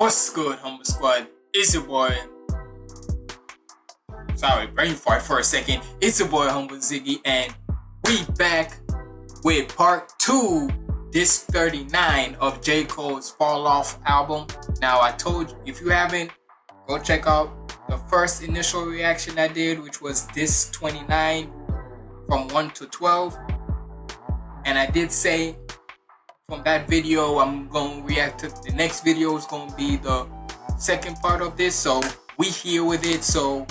What's good, Humble Squad? It's your boy. Sorry, brain fart for a second. It's your boy HumbleZiggy, and we back with part 2, disc 39 of J. Cole's Fall Off album. Now, I told you, if you haven't, go check out the first initial reaction I did, which was disc 29 from 1 to 12. And I did say from that video, I'm going to react to the next video. Is going to be the second part of this. So we here with it. So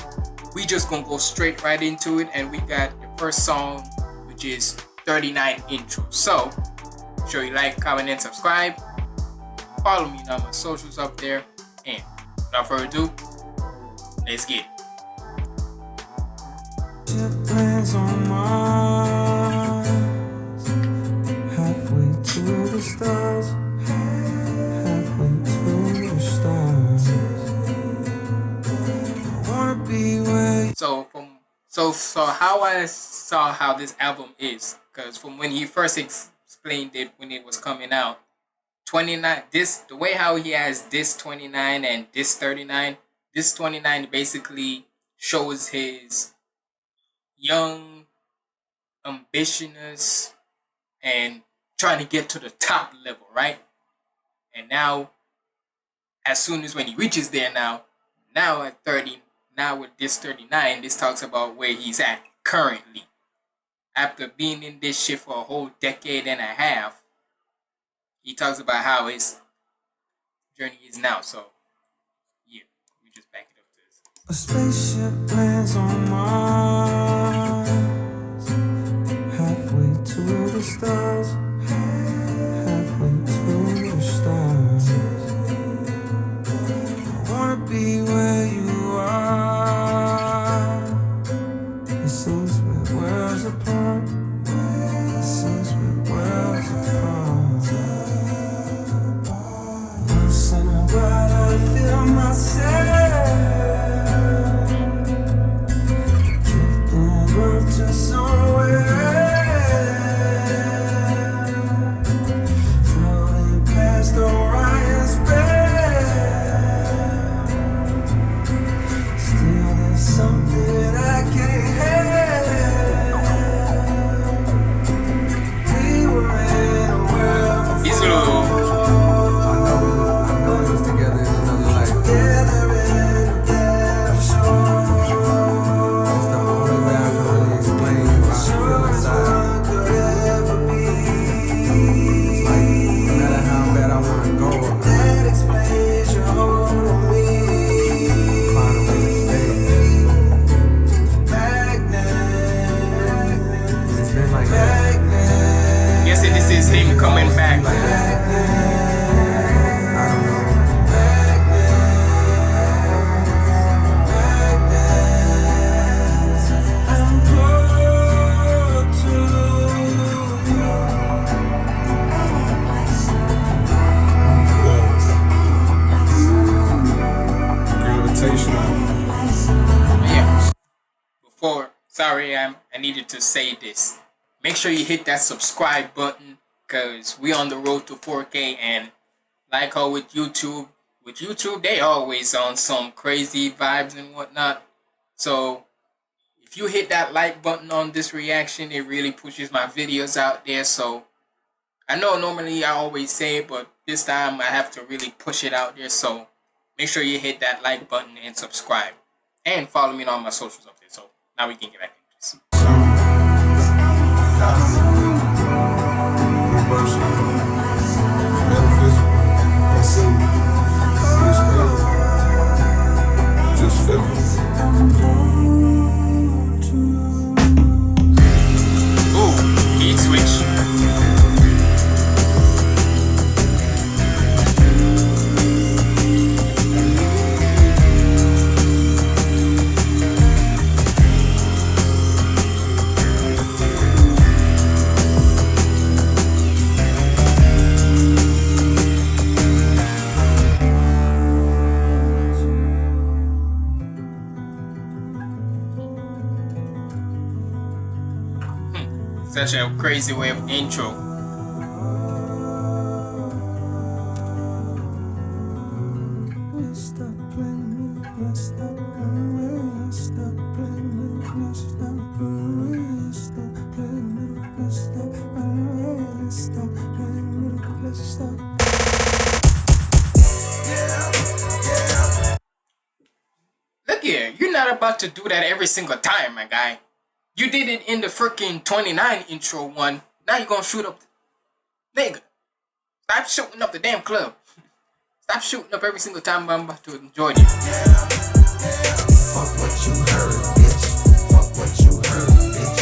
we just going to go straight right into it. And we got the first song, which is 39 intro. So make sure you like, comment, and subscribe. Follow me on my socials up there. And without further ado, let's get it. The stars, halfway to the stars. I wanna be where. So how I saw how this album is, because from when he first explained it when it was coming out, 29. The way how he has this 29 and this 39. This 29 basically shows his young, ambitious, and trying to get to the top level, right? And now, as soon as when he reaches there now at 30, now with this 39, this talks about where he's at currently. After being in this shit for a whole decade and a half, he talks about how his journey is now. So, yeah, we just back it up to this. A spaceship lands on Mars, halfway to the stars. Halfway to the stars. I wanna be where you are. It seems we're worlds apart. It seems we're worlds apart. Loosen up, but I feel myself drifting off to somewhere. This is him coming back. Yeah. I needed to say this. Make sure you hit that subscribe button, because we on the road to 4K. And like how with YouTube they always on some crazy vibes and whatnot. So if you hit that like button on this reaction, it really pushes my videos out there. So I know normally I always say it, but this time I have to really push it out there. So make sure you hit that like button and subscribe, and follow me on my socials up there. So now we can get back into this. Ooh, heat switch. Such a crazy way of intro. stop playing the music, let's stop playing the music, let's stop playing the music, let's stop playing the music, let's stop playing the music, let's stop playing the music, let's stop. Look here, you're not about to do that every single time, my guy. You did it in the freaking 29 intro one. Now you're gonna shoot up. Nigga, stop shooting up the damn club. Stop shooting up every single time I'm about to enjoy you. Fuck what you heard, bitch. Fuck what you heard, bitch.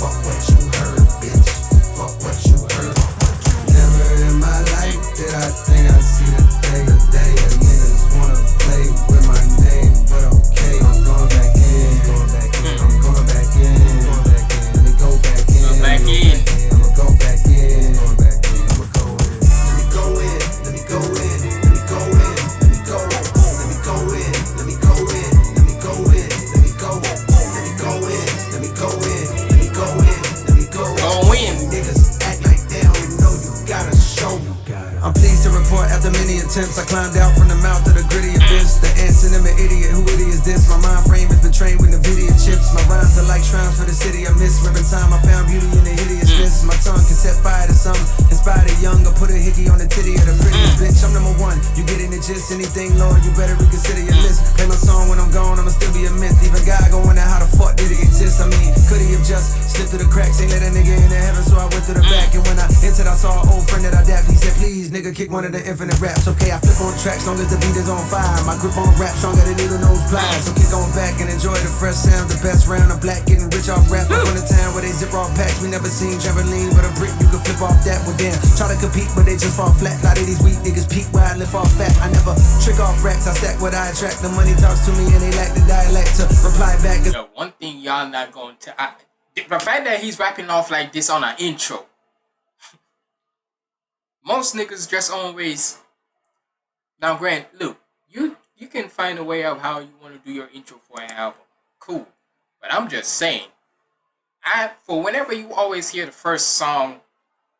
Fuck what you heard, bitch. Fuck what you heard. Never in my life did I think I'd see the day of day. Niggas wanna play with my name, but okay, I'm going back in. I'm going back in. Let me go back in. Go back in. I'ma go back in. I'ma go in. Let me go in. Let me go in. Let me go in. Let me go. Let me go in. Let me go in. Let me go in. Let me go. Let me go in. Let me go in. Let me go in. Let me go. Go in. Niggas act like they don't know you gotta show me. I'm pleased to report after many attempts I climbed out from the mouth of the gritty abyss. The antonym idiot, who idiot is this? My mind frame is betrayed with NVIDIA chips. My rhymes are like shrines for the city I miss. Ripping time I found beauty in the hideousness. My tongue can set fire to some, inspire the young, or put a hickey on the titty of the prettiest bitch. I'm number one, you getting the gist. Anything lower, you better reconsider your list. Play my song when I'm gone, I'ma still be a myth. Even God going out, how the fuck did it exist? I mean, could he have just slipped through the cracks? Ain't let a nigga into heaven, so I went through the back. And when I entered, I saw an old friend that I dapped. He said, please, nigga, kick one of the infinite raps. Okay, I flip on tracks long as the beat is on fire. My grip on rap stronger than needle nose pliers. So kick on back and enjoy the fresh sound. The best round of black getting rich off rap. I'm from the town where they zip off packs. We never seen trampoline, but a brick you can flip off that. Well, damn, try to compete, but they just fall flat. A lot of these weak niggas peak where I lift off fat. I never trick off racks. I stack what I attract. The money talks to me and they lack the dialect to reply back. The one thing y'all not going to... the fact that he's rapping off like this on an intro. Most niggas just always... Now, Grant, look, you can find a way of how you want to do your intro for an album. Cool. But I'm just saying, for whenever you always hear the first song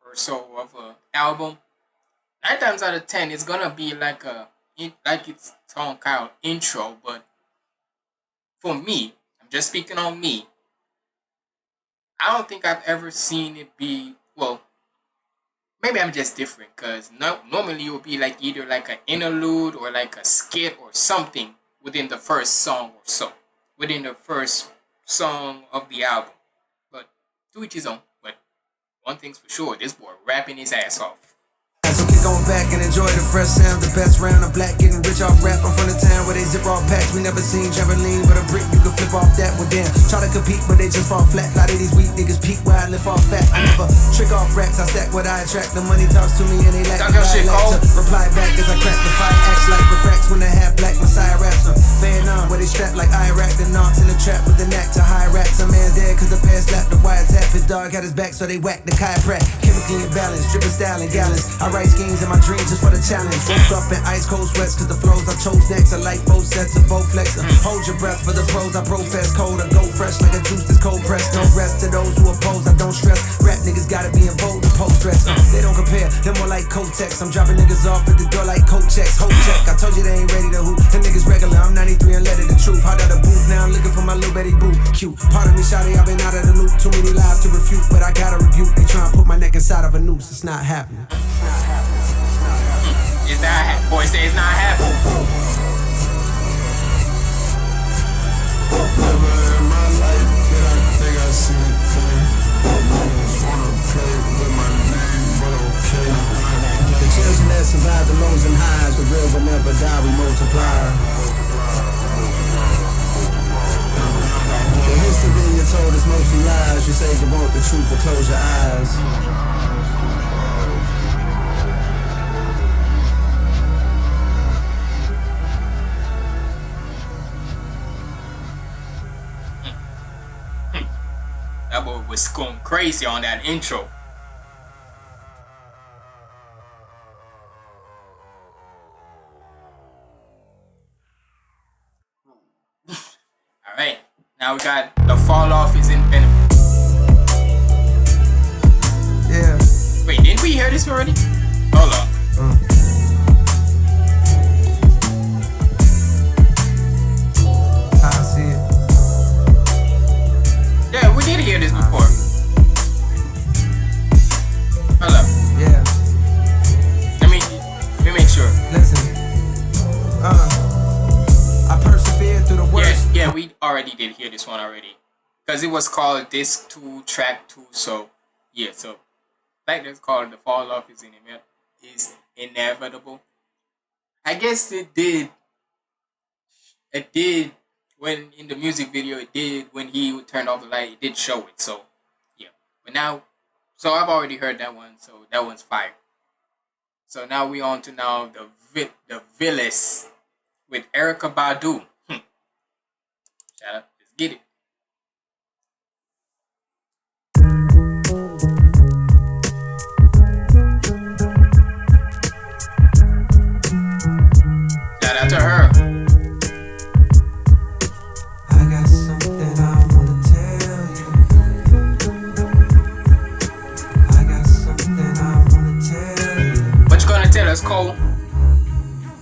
or so of an album, 9 times out of 10, it's gonna be like it's song called intro. But for me, I'm just speaking on me, I don't think I've ever seen it be, well, maybe I'm just different, because normally it would be like either like an interlude or like a skit or something within the first song or so, within the first song of the album. But to each his own. But one thing's for sure, this boy rapping his ass off. So kick on back and enjoy the fresh sound. The best round of black getting rich off rap. I'm from the town where they zip off packs. We never seen trampoline, but a brick you can flip off that. Well, damn, try to compete, but they just fall flat. A lot of these weak niggas peak where I lift off fat. I never trick off racks. I stack what I attract. The money talks to me and they lack the dialect to reply back as I crack the fire. Acts like refracts when the half black Messiah raps them. Vietnam where they strap like Iraq. The knots in the trap with the knack to high racks. A man dead cause the past slapped the wiretap. His dog had his back so they whacked the chiropract. Chemically imbalanced, dripping style in gallons. I write schemes in my dreams just for the challenge. Woke up in ice cold sweats cause the flows I chose next are like both sets of both flexor. Hold your breath for the pros I profess. Cold or go fresh like a juice that's cold pressed. No rest to those who oppose, I don't stress. Rap niggas gotta be in vogue to post dress. They don't compare, they're more like Kotex. I'm dropping niggas off at the door like coat checks. Hope check, I told you they ain't ready to hoop. Them niggas regular, I'm 93 and let it the truth. Hot out of booth, now I'm looking for my little Betty Boo. Cute, pardon me shawty, I've been out of the loop. Too many lies to refute, but I gotta rebuke. They try and put my neck inside of a noose, it's not happening. It's not happening. Boy, say it's not happening. Never in my life did I think I see a thing. Niggas wanna play with my name, but okay. The children that survive the lows and highs, the real will never die, we multiply. The history you told is mostly lies. You say you want the truth, but close your eyes. That boy was going crazy on that intro. Alright, now we got the fall off is in Venom. Yeah. Wait, didn't we hear this already? Hold on. I see it. Yeah, we did hear this before. Hold up. Yeah. Let me make sure. Listen. I persevered through the worst. Yeah, we already did hear this one already. Because it was called Disc 2, Track 2. So, yeah, so like that's called The Fall Off is inevitable. I guess it did. It did when in the music video. It did when he turned off the light. It did show it. So, yeah. But now, so I've already heard that one. So that one's fire. So now we on to now the Villas with Erica Badu. Shout out, let's get it. Shout out to her. I got something I wanna tell you. I got something I wanna tell you. What you gonna tell us, Cole?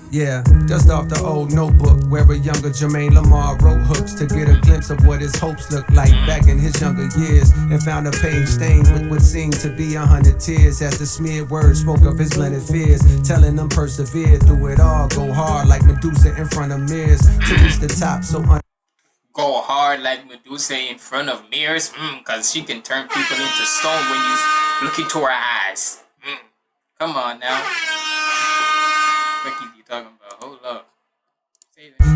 Yeah, dust off the old notebook where a younger Jermaine Lamar wrote hooks to get a glimpse of what his hopes looked like back in his younger years, and found a page stained with what seemed to be 100 tears as the smeared words spoke of his blended fears, telling them persevere through it all, go hard like Medusa in front of mirrors to reach the top. So Go hard like Medusa in front of mirrors, cause she can turn people into stone when you look into her eyes. Come on now. What you talking about? Hold up.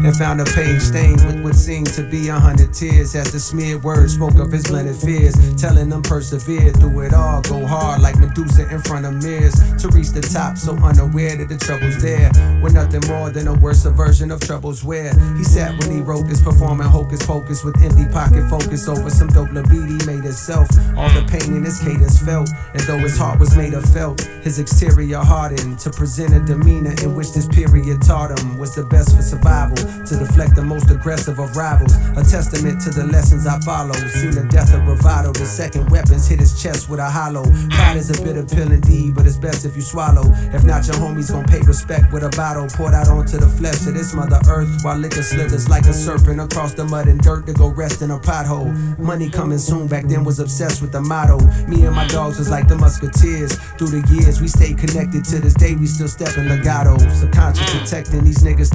and found a page stained with what seemed to be 100 tears as the smeared words spoke of his blended fears, telling them persevere through it all, go hard like Medusa in front of mirrors to reach the top, so unaware that the trouble's there were nothing more than a worse version of troubles where he sat when he wrote this, performing hocus pocus with empty pocket focus over some dope libido made itself. All the pain in his cadence felt, and though his heart was made of felt, his exterior hardened to present a demeanor in which this period taught him was the best for survival, to deflect the most aggressive of rivals. A testament to the lessons I follow. Seen the death of bravado. The second weapons hit his chest with a hollow. Pride is a bitter pill indeed, but it's best if you swallow. If not, your homies gon' pay respect with a bottle poured out onto the flesh of this mother earth, while liquor slithers like a serpent across the mud and dirt to go rest in a pothole. Money coming soon, back then was obsessed with the motto. Me and my dogs was like the musketeers. Through the years, we stayed connected. To this day, we still step in legato. Subconscious protecting these niggas.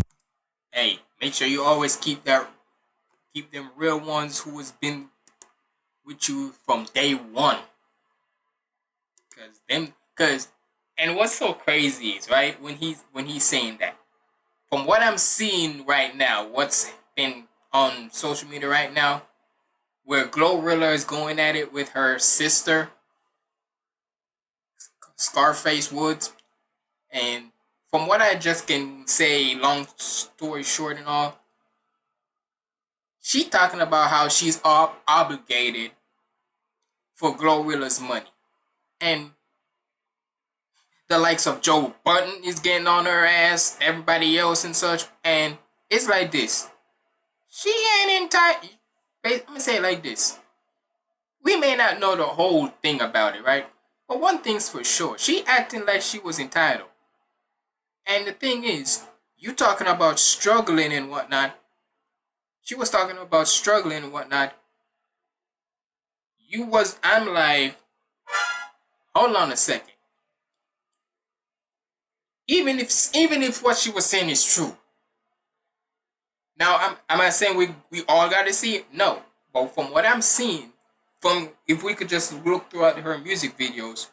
Hey, make sure you always keep them real ones who has been with you from day one. And what's so crazy is, right, when he's saying that, from what I'm seeing right now, what's been on social media right now, where Glorilla is going at it with her sister, Scarface Woods, and from what I just can say, long story short and all, she talking about how she's obligated for Glorilla's money. And the likes of Joe Budden is getting on her ass, everybody else and such. And it's like this. She ain't entitled. Let me say it like this. We may not know the whole thing about it, right? But one thing's for sure. She acting like she was entitled. And the thing is, you talking about struggling and whatnot. She was talking about struggling and whatnot. I'm like, hold on a second. Even if what she was saying is true. Now, am I saying we all got to see it? No. But from what I'm seeing, if we could just look throughout her music videos,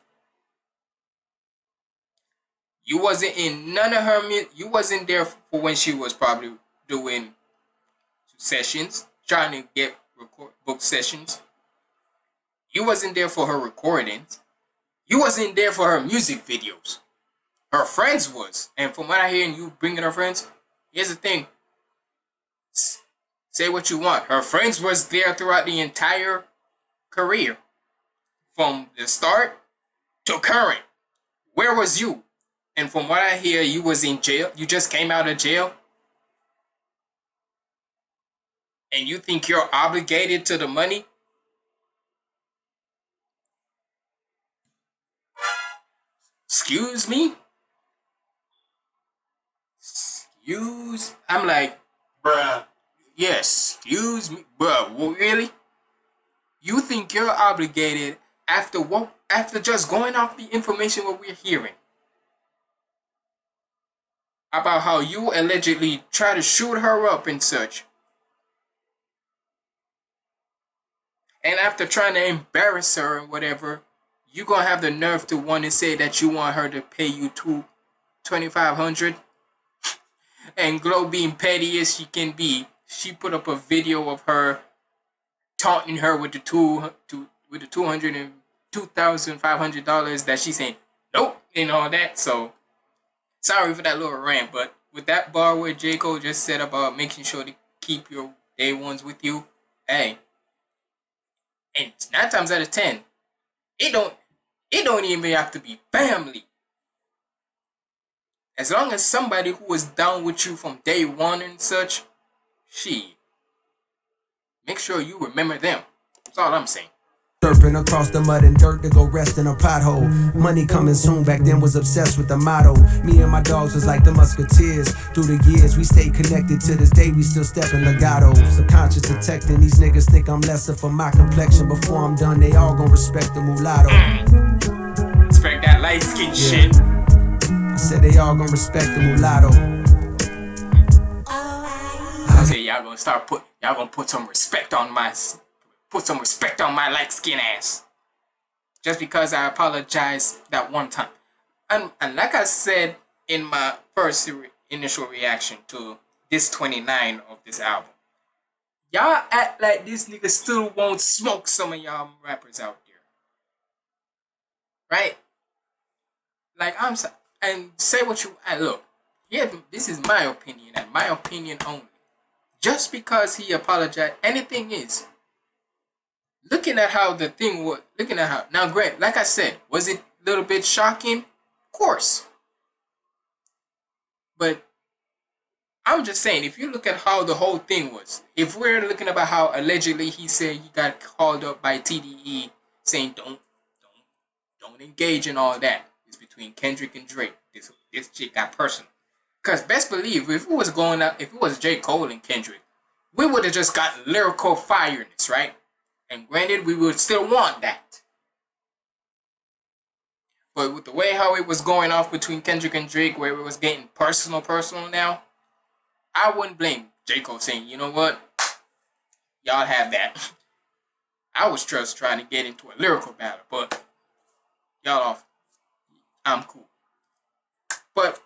you wasn't in none of her. You wasn't there for when she was probably doing sessions, trying to get book sessions. You wasn't there for her recordings. You wasn't there for her music videos. Her friends was, and from what I hear, and you bringing her friends, here's the thing. Say what you want. Her friends was there throughout the entire career, from the start to current. Where was you? And from what I hear, you was in jail. You just came out of jail. And you think you're obligated to the money? excuse me? I'm like, bruh. Yes, excuse me, bruh. Well, really? You think you're obligated after what? After just going off the information what we're hearing about how you allegedly try to shoot her up and such, and after trying to embarrass her and whatever, you gonna have the nerve to want to say that you want her to pay you $2,500? And Glow, being petty as she can be, she put up a video of her taunting her with the $2,500 that she's saying nope and all that. So sorry for that little rant, but with that bar where J. Cole just said about making sure to keep your day ones with you, hey, and 9 times out of 10, it don't even have to be family. As long as somebody who was down with you from day one and such, make sure you remember them. That's all I'm saying. Surfing across the mud and dirt to go rest in a pothole. Money coming soon, back then was obsessed with the motto. Me and my dogs was like the musketeers. Through the years, we stayed connected. To this day, we still step in legato. Subconscious detecting, these niggas think I'm lesser for my complexion. Before I'm done, they all gon' respect the mulatto. Respect that light skin shit. I said they all gon' respect the mulatto. I said y'all gonna put some respect on my light skin ass. Just because I apologized that one time. And like I said in my first initial reaction to this 29 of this album, y'all act like this nigga still won't smoke some of y'all rappers out there. Right? Like, and say what you, look, here, this is my opinion, and my opinion only. Just because he apologized, anything is, looking at how the thing was, now Greg, like I said, was it a little bit shocking? Of course. But I'm just saying, if you look at how the whole thing was, if we're looking about how allegedly he said he got called up by TDE saying don't engage in all that. It's between Kendrick and Drake. This shit got personal. Cause best believe if it was J. Cole and Kendrick, we would have just gotten lyrical fireness, right? And granted, we would still want that. But with the way how it was going off between Kendrick and Drake, where it was getting personal now, I wouldn't blame J. Cole saying, you know what? Y'all have that. I was just trying to get into a lyrical battle, but y'all off. I'm cool. But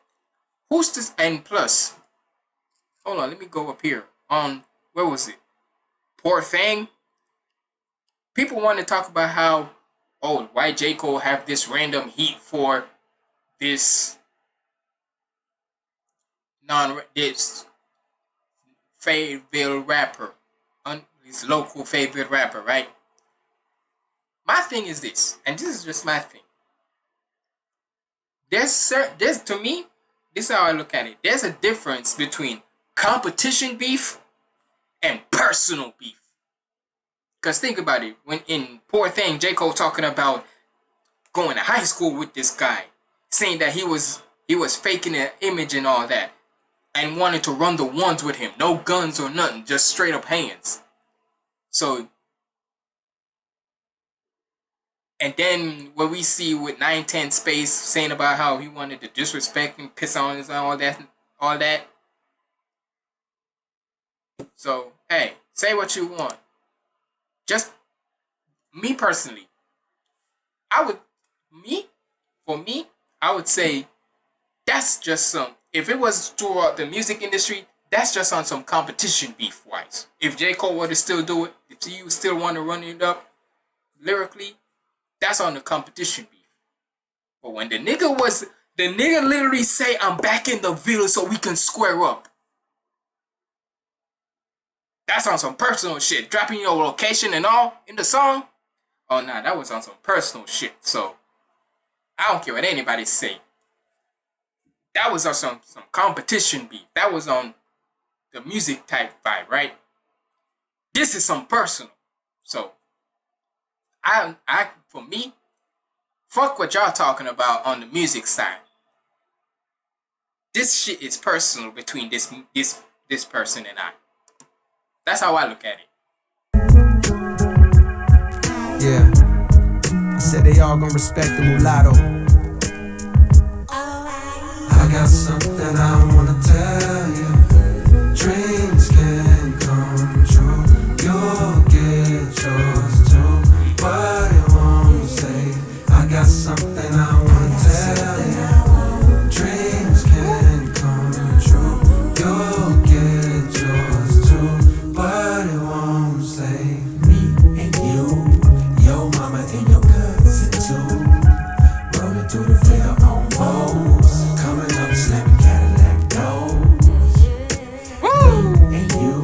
who's this? And plus, hold on, let me go up here. Where was it? Poor Thing. People want to talk about how, why J. Cole have this random heat for this favorite rapper, this local favorite rapper, right? My thing is this, and this is just my thing. There's to me, this is how I look at it. There's a difference between competition beef and personal beef. Because think about it, when in Poor Thing, J. Cole talking about going to high school with this guy, saying that he was faking an image and all that, and wanted to run the ones with him, no guns or nothing, just straight up hands. So, and then what we see with 910 Space saying about how he wanted to disrespect and piss on us and all that. So, hey, say what you want. Just me personally, I would say that's just if it was throughout the music industry, that's just on some competition beef wise. If J. Cole were to still do it, if you still want to run it up lyrically, that's on the competition beef. But when the nigga literally say, I'm back in the villa so we can square up. That's on some personal shit. Dropping your location and all in the song. Oh, nah, that was on some personal shit. So, I don't care what anybody say. That was on some competition beef. That was on the music type vibe, right? This is some personal. So, for me, Fuck what y'all talking about on the music side. This shit is personal between this person and I. That's how I look at it. Yeah, I said they all gon' respect the mulatto. I got something I wanna tell you. Dreams can come true. You'll get yours too, but it won't stay. I got something I wanna tell you. Dreams can come true. You'll get yours too, but it won't stay. Me and you, your mama and your cousin too. Rolling through the field on Vols. Coming up, slamming Cadillac doors. Woo! And you,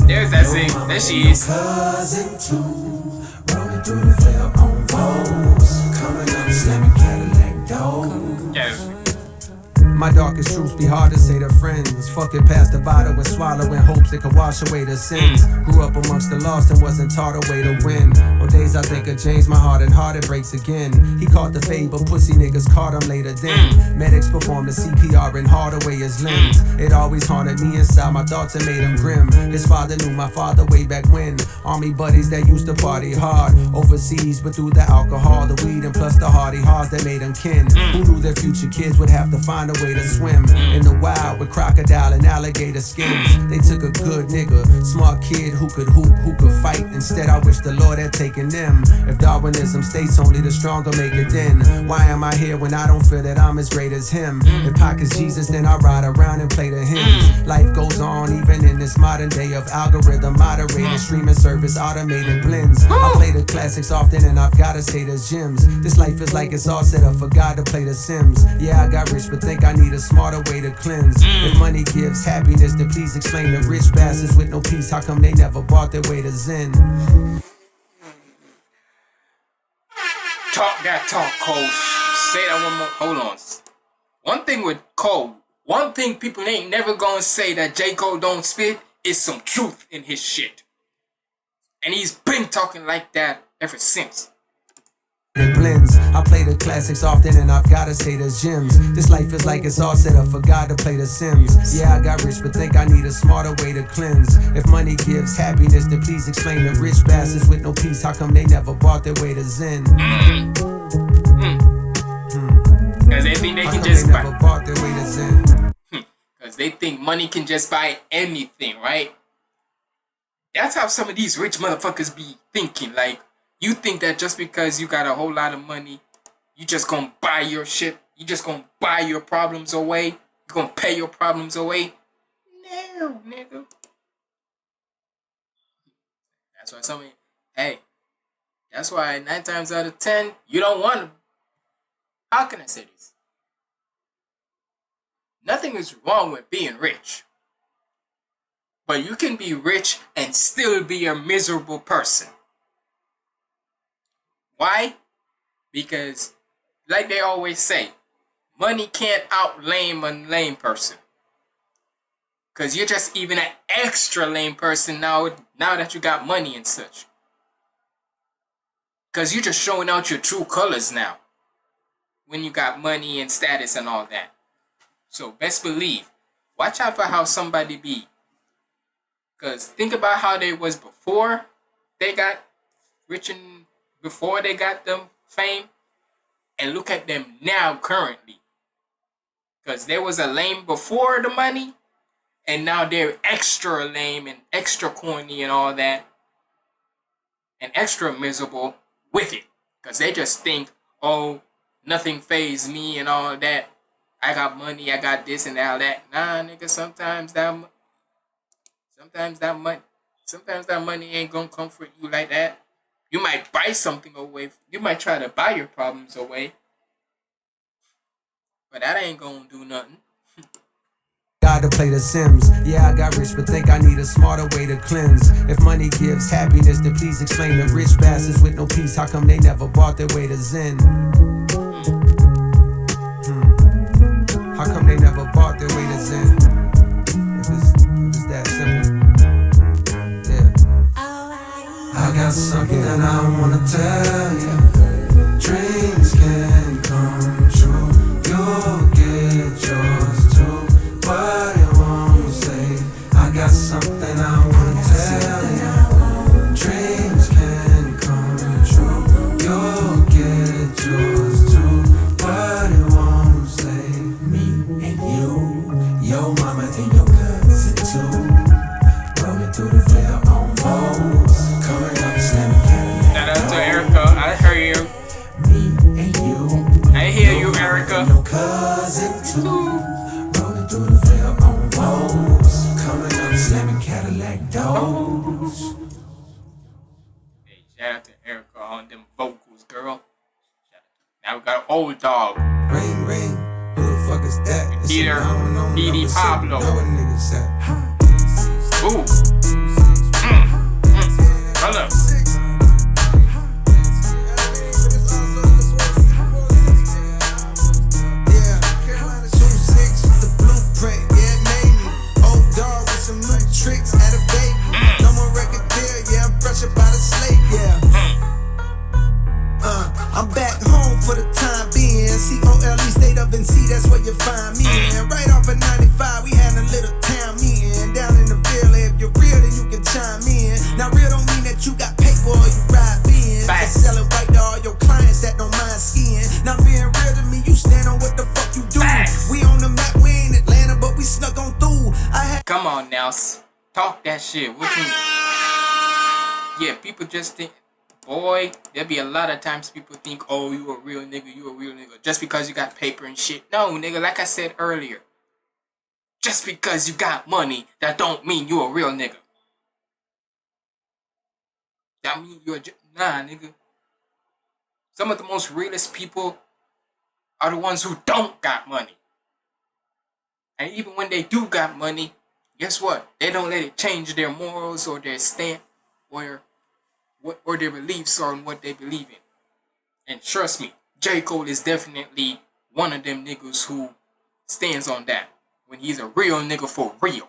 there's that thing. There she is. Cousin too. Rolling through the field on Vols. Coming up, slamming Cadillac doors. Yeah. My darkest truths be hard to say to friends. Fuck it past the bottle and swallow in hopes it could wash away the sins. Grew up amongst the lost and wasn't taught a way to win. On days I think of James, my heart and heart it breaks again. He caught the fade, but pussy niggas caught him later then. Medics performed the CPR and hauled away his limbs. It always haunted me inside my thoughts and made him grim. His father knew my father way back when. Army buddies that used to party hard overseas, but through the alcohol, the weed, and plus the hardy hearts that made them kin. Who knew their future kids would have to find a way to swim in the wild with crocodile and alligator skins. They took a good nigga, smart kid who could hoop, who could fight. Instead, I wish the Lord had taken them. If Darwinism states only the stronger make it, then why am I here when I don't feel that I'm as great as him? If Pac is Jesus, then I ride around and play the hymns. Life goes on even in this modern day of algorithm moderated streaming service, automated blends. I play the classics often and I've gotta say there's gems. This life is like it's all set up for God to play the Sims. Yeah, I got rich, but think I need a smarter way to cleanse. If money gives happiness, then please explain to rich bastards with no peace how come they never bought their way to Zen. Talk that talk, Cole. Say that one more. Hold on. One thing with Cole, one thing people ain't never gonna say that J. Cole don't spit is some truth in his shit. And he's been talking like that ever since. It blends. I play the classics often and I've gotta say there's gems. This life is like it's all set up for God to play the Sims. Yeah, I got rich, but think I need a smarter way to cleanse. If money gives happiness, then please explain to rich bastards with no peace how come they never bought their way to Zen. Cause they think they can just buy. Never bought their way to Zen. Cause they think money can just buy anything, right? That's how some of these rich motherfuckers be thinking. Like, you think that just because you got a whole lot of money, you just gonna buy your shit, you just gonna buy your problems away, you gonna pay your problems away? No, nigga. That's why some of you, hey, that's why 9 times out of 10, you don't want to. How can I say this? Nothing is wrong with being rich. But you can be rich and still be a miserable person. Why? Because, like they always say, money can't outlame a lame person. Because you're just even an extra lame person now that you got money and such. Because you're just showing out your true colors now. When you got money and status and all that. So best believe, watch out for how somebody be. Because think about how they was before they got rich and before they got them fame, and look at them now currently. Because there was a lame before the money, and now they're extra lame and extra corny and all that, and extra miserable with it. Because they just think, oh, nothing fazed me and all that. I got money, I got this and all that. Nah, nigga, sometimes that money ain't gonna comfort you like that. You might buy something away. You might try to buy your problems away. But that ain't gonna do nothing. God to play the Sims. Yeah, I got rich, but think I need a smarter way to cleanse. If money gives happiness, then please explain to rich bastards with no peace how come they never bought their way to Zen. How come they never bought their way to Zen? If it's that simple. Yeah. I got something I wanna tell you. Dreams can Rolling through the Ville on Rose. Coming up, slamming Cadillac doors. Hey, shout out to Erica on them vocals, girl. Now we got an old dog. Ring, ring. Who the fuck is that? Peter, PD Pablo. Ooh. Hello. I'm back home for the time being. COLE state of NC, that's where you find me. And right off of 95, we had a little town meeting down in the Ville. If you're real, then you can chime in. Now, real don't mean that you got paper or you ride Benz. Selling white to all your clients that don't mind skiing. Now, being real to me, you stand on what the fuck you do. We on the map, we ain't Atlanta, but we snuck on through. Come on now, talk that shit. What you mean? Yeah, people just think. Boy, there'll be a lot of times people think, oh, you a real nigga, just because you got paper and shit. No, nigga, like I said earlier, just because you got money, that don't mean you a real nigga. That mean you're nah, nigga. Some of the most realest people are the ones who don't got money. And even when they do got money, guess what? They don't let it change their morals or their stand or their beliefs on what they believe in. And trust me, J. Cole is definitely one of them niggas who stands on that when he's a real nigga for real.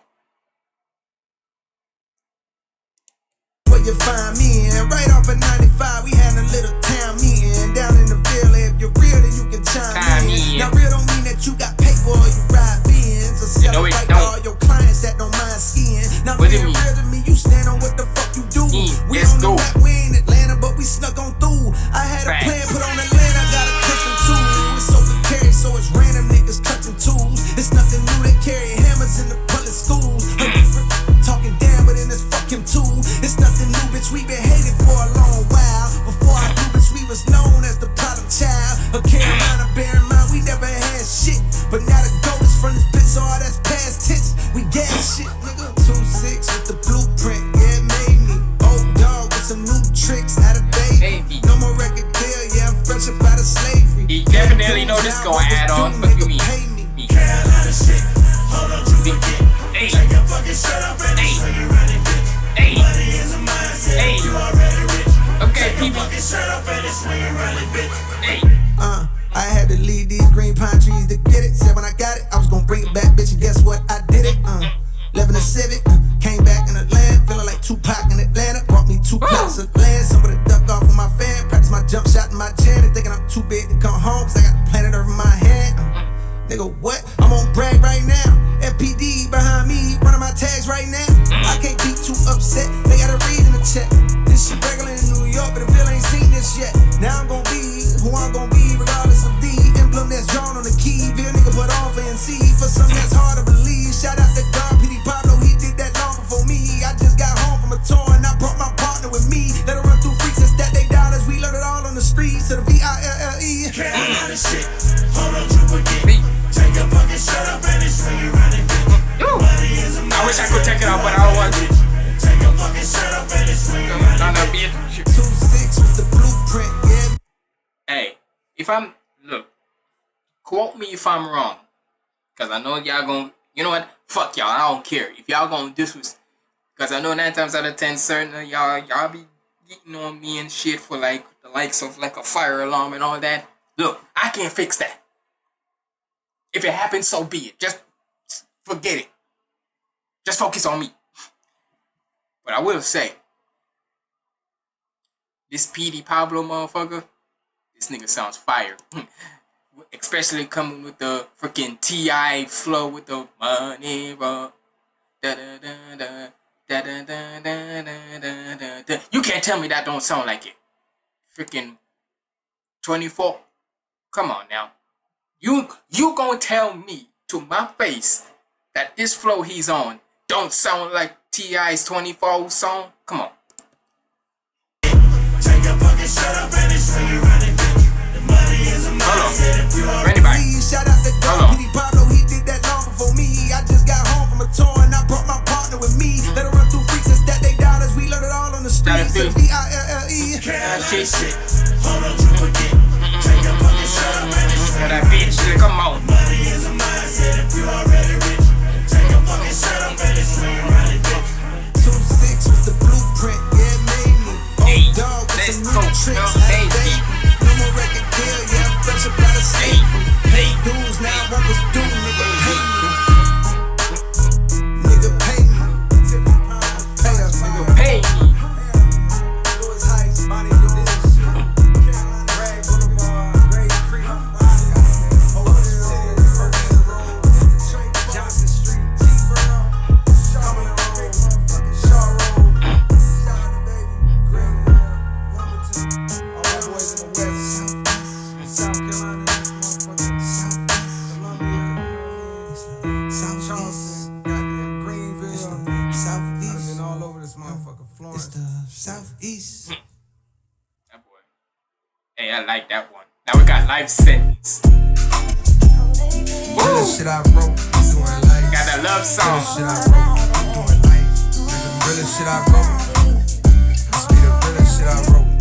Where you find me, and right off of 95, we had a little town meeting down in the Ville. If you're real, then you can chime in. Now, real don't mean that you got paper or you ride Benz. Or sell right to all your clients that don't mind skiing. Now, being real to me, you stand on what the fuck you do. We on the map, we ain't Atlanta, but we snuck on through. I had a plan put on Atlanta, got a custom tool. It's open carry, so it's random niggas cutting tools. It's nothing new, they carry hammers in the public schools. Talking down, but in this fucking tool. It's nothing new, bitch, we been hating for a long while. Before I knew, bitch, we was known as the problem child. A Carolina, bear in mind, we never had shit. But now the gold is from this bitch, so all that's past tense. We gas shit, nigga. 2-6 with the blueprint, yeah, it made me. Old dog with some new tricks out of baby. No more record deal, yeah, I'm fresh up out of slavery. He definitely know this gonna add on, but you mean Carolina shit, hold on to forget. Hey. Take your fucking shirt up and swing it round it, bitch. Hey. Money is a mindset, Hey. you already rich. Okay, Take your people. fucking shirt up and swing it round it, bitch. Hey. I had to leave these green pine trees to get it. Said when I got it, I was gonna bring it back, bitch, and guess what? I did it. Living a Civic, came back in Atlanta, feeling like Tupac in Atlanta. Brought me 2 plots of land, somebody ducked off of my fan. Practice my jump shot in my jet, thinking I'm too big to come home, cause I got planet Earth in my head. Nigga, what? I'm on brag right now. FPD behind me, running my tags right now. I can't be too upset, they got a read in the check. This shit regular in New York, but the Ville ain't seen this yet. Now I'm gon' be who I'm gon' be, regardless of the emblem that's drawn on the key. Ville nigga put on for NC, for something that's hard to believe. Shout out to God, PD Pablo, he did that long before me. I just got home from a tour and I brought my partner with me. Let her run through freaks and stack they dollars. We learned it all on the streets of the VILLE. Carolina shit, hold on to forget. Take a fucking shirt up and swing it round it, bitch. I wish I could take it out, but I don't want to. Take a fucking shirt up and swing it round it, bitch. 2-6 with the blueprint, yeah. Hey, look, quote me if I'm wrong. Cause I know y'all gonna, you know what? Fuck y'all, I don't care. If y'all gonna cause I know 9 times out of 10, certain of y'all be getting on me and shit for like the likes of like a fire alarm and all that. Look, I can't fix that. If it happens, so be it. Just forget it. Just focus on me. But I will say, this PD Pablo motherfucker, this nigga sounds fire. Especially coming with the freaking T.I. flow with the money, bro. You can't tell me that don't sound like it. Freaking 24. Come on now. You gonna tell me to my face that this flow he's on don't sound like T.I.'s 24 song? Come on. Take a fucking shut up and swing it round it, bitch. The money is a mindset. Hold on. Anybody? Shout out to God, PD Pablo. shit I wrote, we doing life. Got that love song. Realest shit I wrote, we doing life. Realest shit I wrote. This be the realest shit I wrote.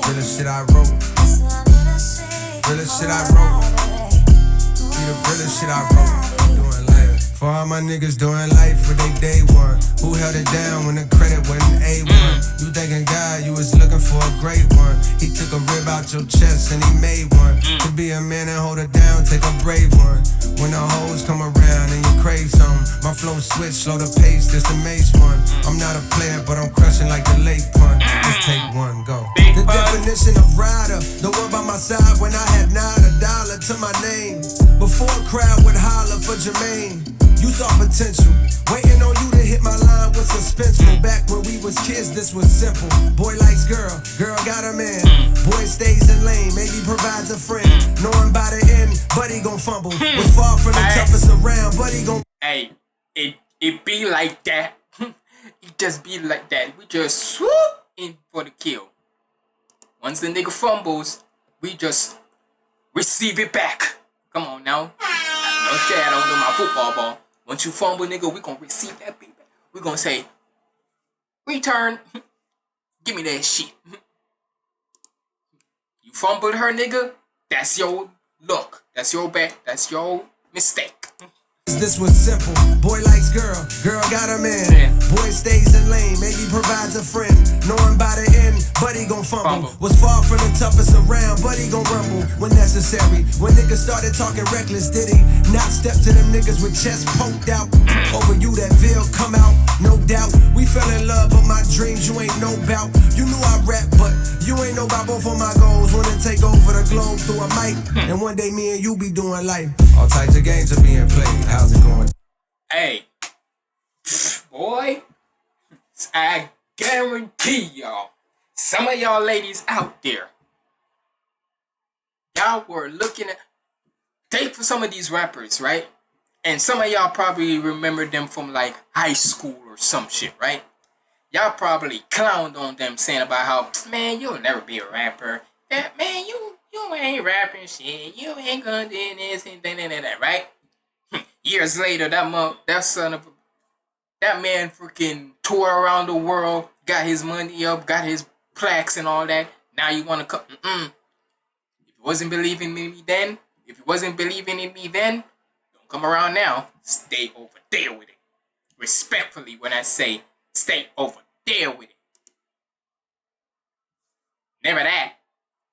Realest shit I wrote. Realest shit I wrote. Be the realest shit I wrote. We doing life. For all my niggas doing life with they day one. Who held it down when the credit wasn't A1? You thinking God, you was looking for a great one. He took a rib out your chest and he made one. To be a man and hold it down, take a brave one. When the hoes come around and you crave something, my flow switch, slow the pace, this the mace one. I'm not a player, but I'm crushing like the late one. Just take one, go. The definition of rider, the one by my side when I had not a dollar to my name. Before a crowd would holler for Jermaine. You saw potential, waiting on you to hit my line with suspenseful. Back when we was kids, this was simple. Boy likes girl, girl got a man. Boy stays in lane, maybe provides a friend. Knowing by the end, buddy gon' fumble. Was far from the toughest around, buddy gon'. Hey, it be like that. It just be like that. We just swoop in for the kill. Once the nigga fumbles, we just receive it back. Come on now. Okay, I don't know my football ball. Once you fumble, nigga, we gonna receive that beat back. We gonna say, return. Give me that shit. You fumbled her, nigga. That's your luck. That's your bad. That's your mistake. This was simple. Boy likes girl, girl got a man. Boy stays in lane, maybe provides a friend. Knowing by the end, buddy gon' fumble. Was far from the toughest around, buddy gon' rumble when necessary. When niggas started talking reckless, did he not step to them niggas with chests poked out? Over you that veil come out, no doubt. We fell in love, but my dreams you ain't know about. You knew I rap, but you ain't know about both of my goals. Wanna take over the globe through a mic, and one day me and you be doing life. All types of games are being played. How's it going? Hey, boy, I guarantee y'all, some of y'all ladies out there, y'all were looking at, take for some of these rappers, right? And some of y'all probably remember them from like high school or some shit, right? Y'all probably clowned on them saying about how, man, you'll never be a rapper. That man, you ain't rapping shit. You ain't gonna do this and that, right? Years later, that man freaking toured around the world, got his money up, got his plaques and all that. Now you wanna come? If you wasn't believing in me then, don't come around now. Stay over there with it. Respectfully, when I say stay over there with it. Never that.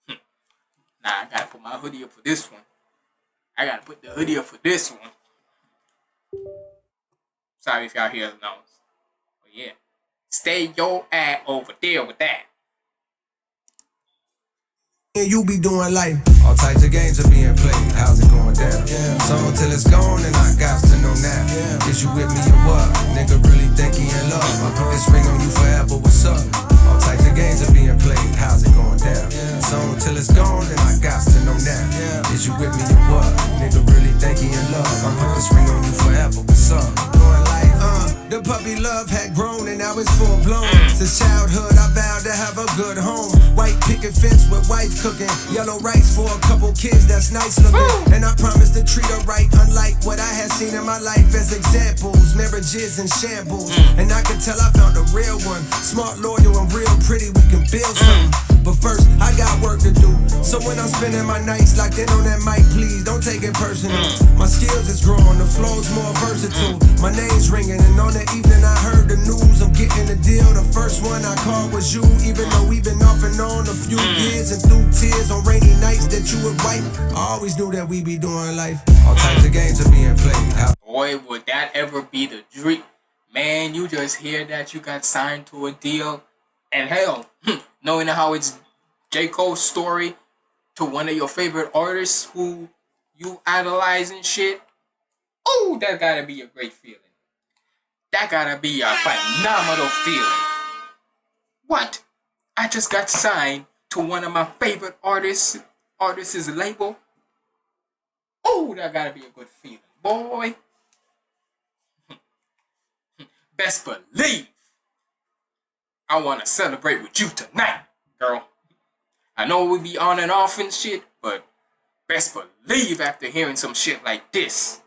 Nah, I gotta put my hoodie up for this one. I gotta put the hoodie up for this one. Sorry if y'all hear the noise. But yeah. Stay your ass over there with that. You be doing life. All types of games are being played. How's it going down? So until it's gone, and I got to know now. Is you with me or what? Nigga really think he in love. I put this ring on you forever. What's up? All types of games are being played. How's it going down? So until it's gone, and I got to know now. Is you with me or what? Nigga really think he in love. I put this ring on you forever. What's up? Doing life. The puppy love had grown and now it's full blown. Since childhood I vowed to have a good home. White picket fence with wife cooking. Yellow rice for a couple kids that's nice looking. And I promised to treat her right, unlike what I had seen in my life as examples. Marriages and shambles. And I could tell I found a real one. Smart, loyal, and real pretty, we can build something. But first, I got work to do. So when I'm spending my nights locked in on that mic, please don't take it personal. My skills is growing, the flow's more versatile. My name's ringing, and on the evening I heard the news. I'm getting a deal. The first one I called was you, even though we've been off and on a few years. And through tears on rainy nights that you would wipe, I always knew that we be doing life. All types of games are being played. Boy, would that ever be the dream? Man, you just hear that you got signed to a deal. And hell, knowing how it's J. Cole's story to one of your favorite artists who you idolize and shit. Oh, that gotta be a great feeling. That gotta be a phenomenal feeling. What? I just got signed to one of my favorite artists' label. Oh, that gotta be a good feeling, boy. Best believe I want to celebrate with you tonight, girl. I know we be on and off and shit, but best believe after hearing some shit like this,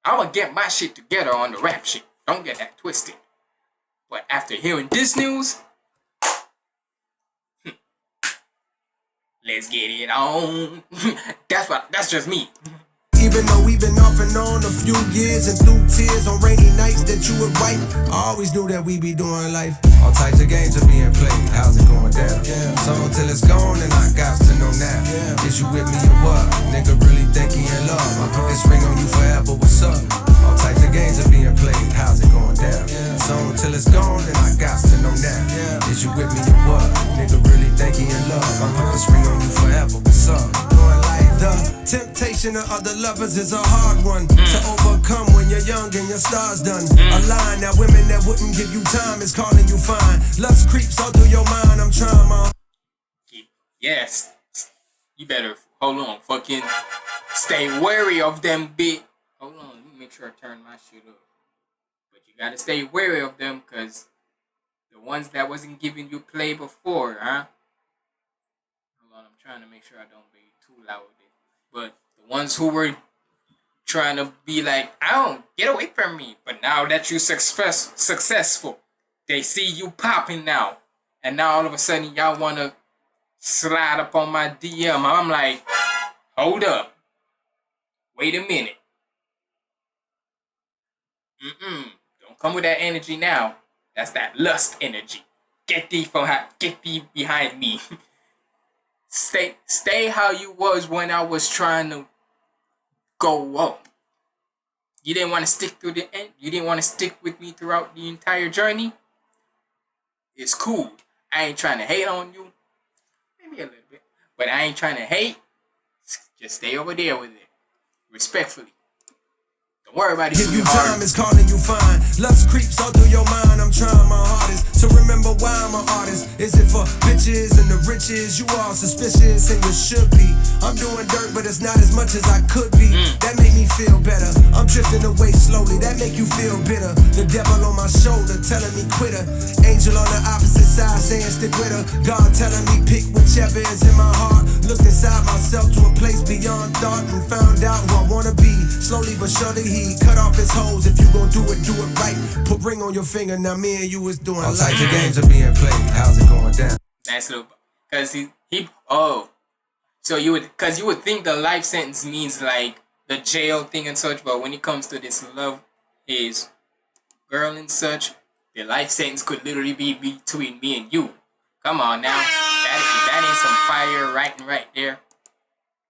I'ma get my shit together on the rap shit. Don't get that twisted. But after hearing this news, let's get it on. That's just me. Even though we've been off and on a few years and through tears on rainy nights that you would wipe, I always knew that we be doing life. All types of games are being played. How's it going down? So until it's gone, and I got to know now. Is you with me or what? Nigga really think he in love. I put this ring on you forever. What's up? All types of games are being played. How's it going down? So until it's gone, and I got to know now. Is you with me or what? Nigga really think he in love. I put this ring on you forever. What's up? The temptation of other lovers is a hard one to overcome when you're young and your star's done. A line that women that wouldn't give you time is calling you fine. Lust creeps all through your mind. I'm trying my. Yes, you better hold on. Fucking stay wary of them, bitch. Hold on, let me make sure I turn my shit up. But you gotta stay wary of them, cause the ones that wasn't giving you play before, huh? Hold on, I'm trying to make sure I don't be too loud with it. But the ones who were trying to be like, I don't get away from me. But now that you're successful, they see you popping now. And now all of a sudden y'all want to slide up on my DM. I'm like, hold up. Wait a minute. Don't come with that energy now. That's that lust energy. Get thee behind me. Stay how you was when I was trying to go up. You didn't want to stick through the end. You didn't want to stick with me throughout the entire journey. It's cool. I ain't trying to hate on you. Maybe a little bit. But I ain't trying to hate. Just stay over there with it. Respectfully. Don't worry about it. Give you time is calling you fine. Lust creeps all through your mind. I'm trying my hardest to remember why I'm an artist. Is it for bitches and the riches? You all suspicious and you should be. I'm doing dirt, but it's not as much as I could be. That make me feel better. I'm drifting away slowly. That make you feel bitter. The devil on my shoulder telling me quit her. Angel on the opposite side saying stick with her. God telling me pick whichever is in my heart. Looked inside myself to a place beyond thought and found out who I wanna be. Slowly but surely he cut off his hoes. If you gon' do it right. Put ring on your finger. Now me and you is doing all types of games are being played. How's it going down? Nice little, cause so you would think the life sentence means like the jail thing and such, but when it comes to this love is girl and such, the life sentence could literally be between me and you. Come on now, that ain't some fire right there.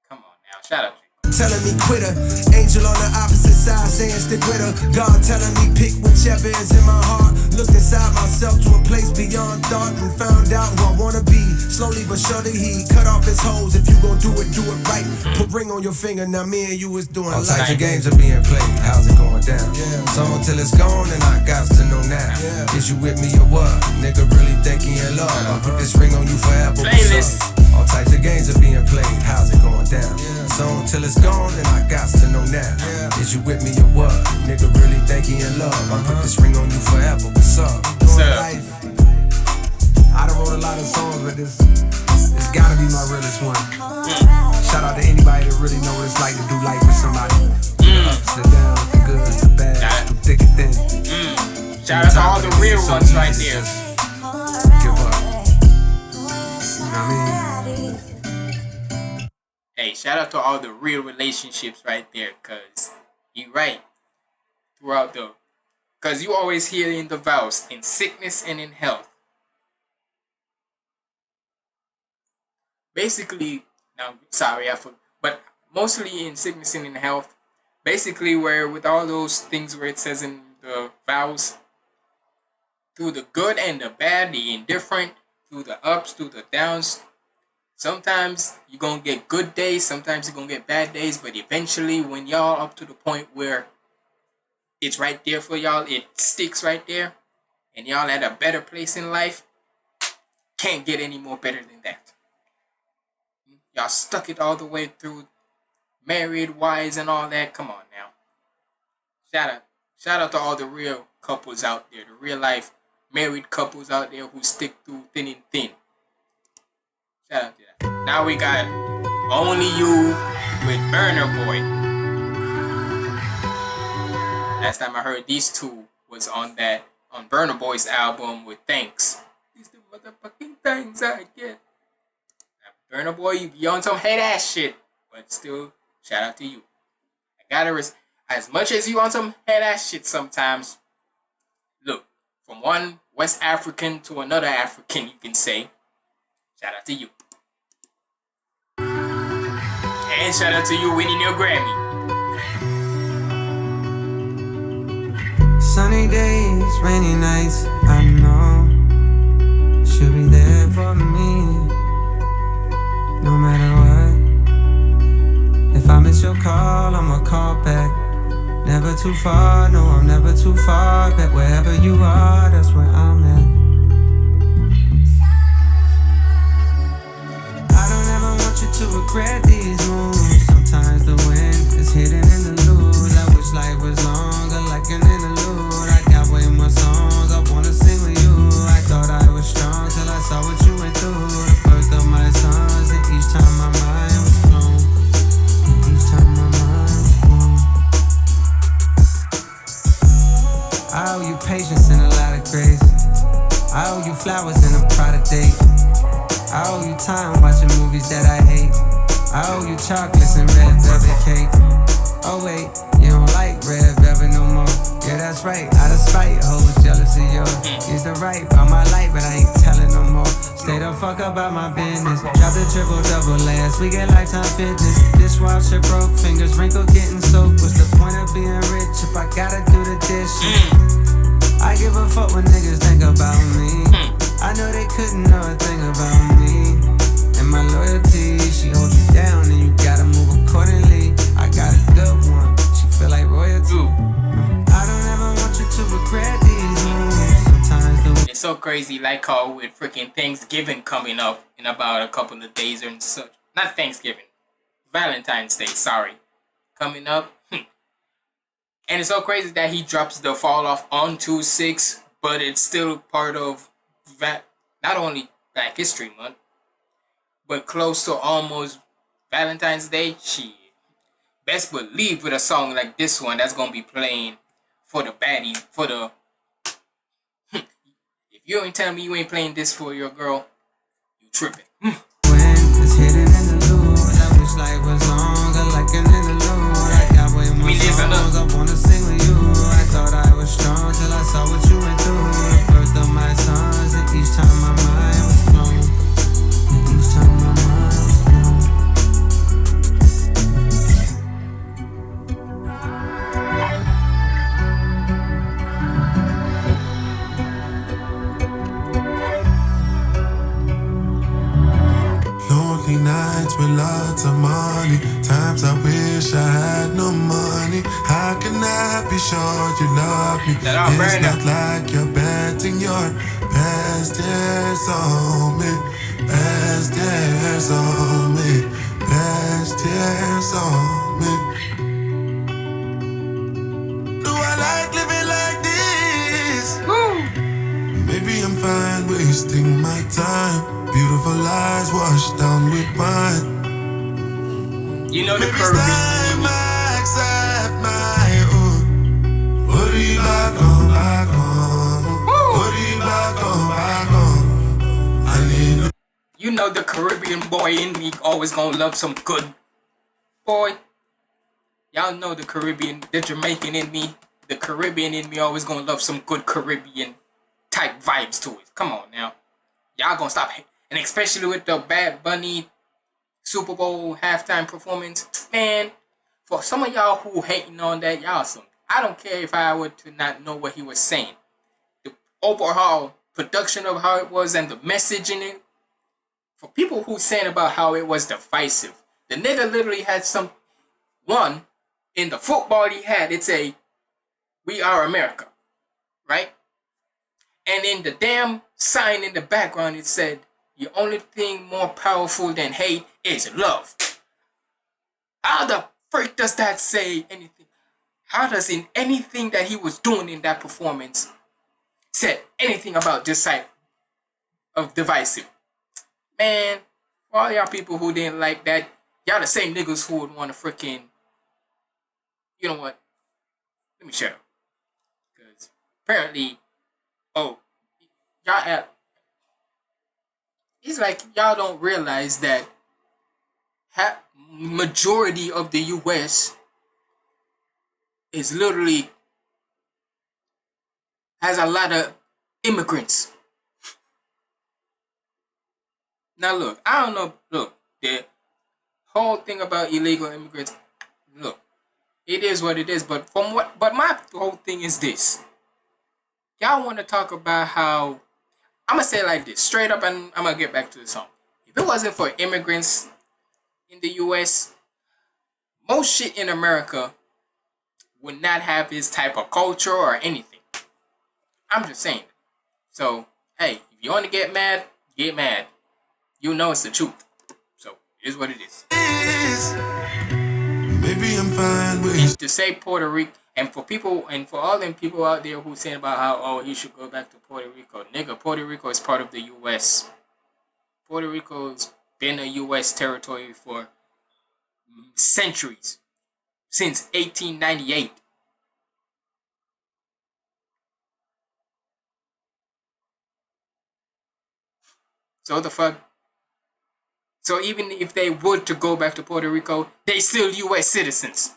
Come on now, shout out. Telling me quit her. Angel on the opposite side saying stick with her. God telling me pick whichever is in my heart. Looked inside myself to a place beyond thought and found out who I wanna be. Slowly but surely he cut off his hoes. If you gon' do it right. Put ring on your finger. Now me and you is doing all types of games are being played. How's it going down? So until it's gone, and I got to know now. Is you with me or what? Nigga really think he in love. I put this ring on you forever. Playlist. All types of games are being played. How's it going down? So until it's gone, and I got to know now. Is you with me or what? Nigga really think he in love. I put this ring on you forever. What's up? Life. I done wrote a lot of songs, but this gotta be my realest one. Shout out to anybody that really know what it's like to do life with somebody. The ups, the downs, the good, the bad, the thick and thin. Shout out to all the real ones right there. Give up. You know what I mean? Hey, shout out to all the real relationships right there, cause you right. Cause you always hear in the vows, in sickness and in health. Basically, now sorry, but mostly in sickness and in health. Basically, where with all those things where it says in the vows, through the good and the bad, the indifferent, through the ups, through the downs. Sometimes you're going to get good days, sometimes you're going to get bad days, but eventually when y'all up to the point where it's right there for y'all, it sticks right there, and y'all at a better place in life, can't get any more better than that. Y'all stuck it all the way through, married, wise, and all that. Come on now. Shout out to all the real couples out there, the real life married couples out there who stick through thin and thin. Shout out to that. Now we got Only You with Burner Boy. Last time I heard these two was on Burner Boy's album with Thanks. These the motherfucking things I get. Now, Burner Boy, you be on some head ass shit, but still, shout out to you. I gotta as much as you on some head ass shit sometimes. Look, from one West African to another African, you can say, shout out to you. And shout out to you winning your Grammy. Sunny days, rainy nights, I know she'll be there for me, no matter what. If I miss your call, I'ma call back. Never too far, no, I'm never too far back. Wherever you are, that's where I'm at. I don't ever want you to regret these moves. Sometimes the wind is hidden in the news. I wish life was longer, like an interlude. I got way more songs I wanna sing with you. I thought I was strong till I saw what you went through. The birth of my sons, and each time my mind was blown. And each time my mind was blown. I owe you patience and a lot of grace. I owe you flowers and a product date. I owe you time watching movies that I hate. I owe you chocolates and red velvet cake. Oh wait, you don't like red velvet no more. Yeah, that's right, out of spite, hoes jealous of yours. Used to write about my life, but I ain't telling no more. Stay the fuck about my business. Drop the triple-double last week at Lifetime Fitness. Dishwasher broke, fingers wrinkled, getting soaked. What's the point of being rich if I gotta do the dishes? I give a fuck when niggas think about me. I know they couldn't know a thing about me. And my loyalty, she holds you down and you gotta move accordingly. I got a good one, she feel like royalty. I don't ever want you to regret these moves. Sometimes it's so crazy, like how with freaking Thanksgiving coming up in about a couple of days or such. Not Thanksgiving, Valentine's Day, sorry. Coming up. And it's so crazy that he drops the fall off on 2/6, but it's still part of not only Black History Month, but close to almost Valentine's Day. Shit. Best believe with a song like this one that's gonna be playing for the baddies, for the if you ain't telling me you ain't playing this for your girl, you tripping. when it's hidden in the news, I wish life was longer, like an interlude. I got way more songs I wanna sing with you. I thought I was strong till I saw what you went through. The birth of my sons, and each time my mind was blown. And each time my mind was blown. Lonely nights with lots of money. Times I wish I had no money. How can I be sure you love me? It's not like you're betting your best years on me. Best years on me. Best years on me. Do I like living like this? Maybe I'm fine wasting my time. Beautiful lies washed down with mine. You know the Maybe it's time I accept my own. What are you back on, back on? What are you back on, back on? I need. You know the Caribbean boy in me always gonna love some good boy. Y'all know the Caribbean, the Jamaican in me, the Caribbean in me always gonna love some good Caribbean type vibes to it. Come on now. Y'all gonna stop. And especially with the Bad Bunny Super Bowl halftime performance. Man, for some of y'all who hating on that, y'all some. I don't care if I were to not know what he was saying. The overall production of how it was and the message in it. For people who saying about how it was divisive. The nigga literally had one, in the football he had, it's a "We Are America," right? And in the damn sign in the background, it said, "The only thing more powerful than hate is love." How the freak does that say anything? How does in anything that he was doing in that performance said anything about this type of divisive? Man, for all y'all people who didn't like that, Y'all the same niggas who would want to freaking, you know what? Let me shut up. Because apparently, oh, y'all at, it's like y'all don't realize that majority of the U.S. is literally has a lot of immigrants. Now look, I don't know. Look, the whole thing about illegal immigrants. Look, it is what it is. But But my whole thing is this. Y'all want to talk about how I'm gonna say it like this, straight up, and I'm gonna get back to the song. If it wasn't for immigrants in the U.S., most shit in America would not have this type of culture or anything. I'm just saying. So, hey, if you want to get mad, get mad. You know it's the truth. So, it is what it is. Maybe I'm fine with And to say Puerto Rico, and for people, and for all them people out there who saying about how, oh, he should go back to Puerto Rico. Nigga, Puerto Rico is part of the U.S. Puerto Rico's been a U.S. territory for centuries. Since 1898. So the fuck? So even if they would to go back to Puerto Rico, they still U.S. citizens.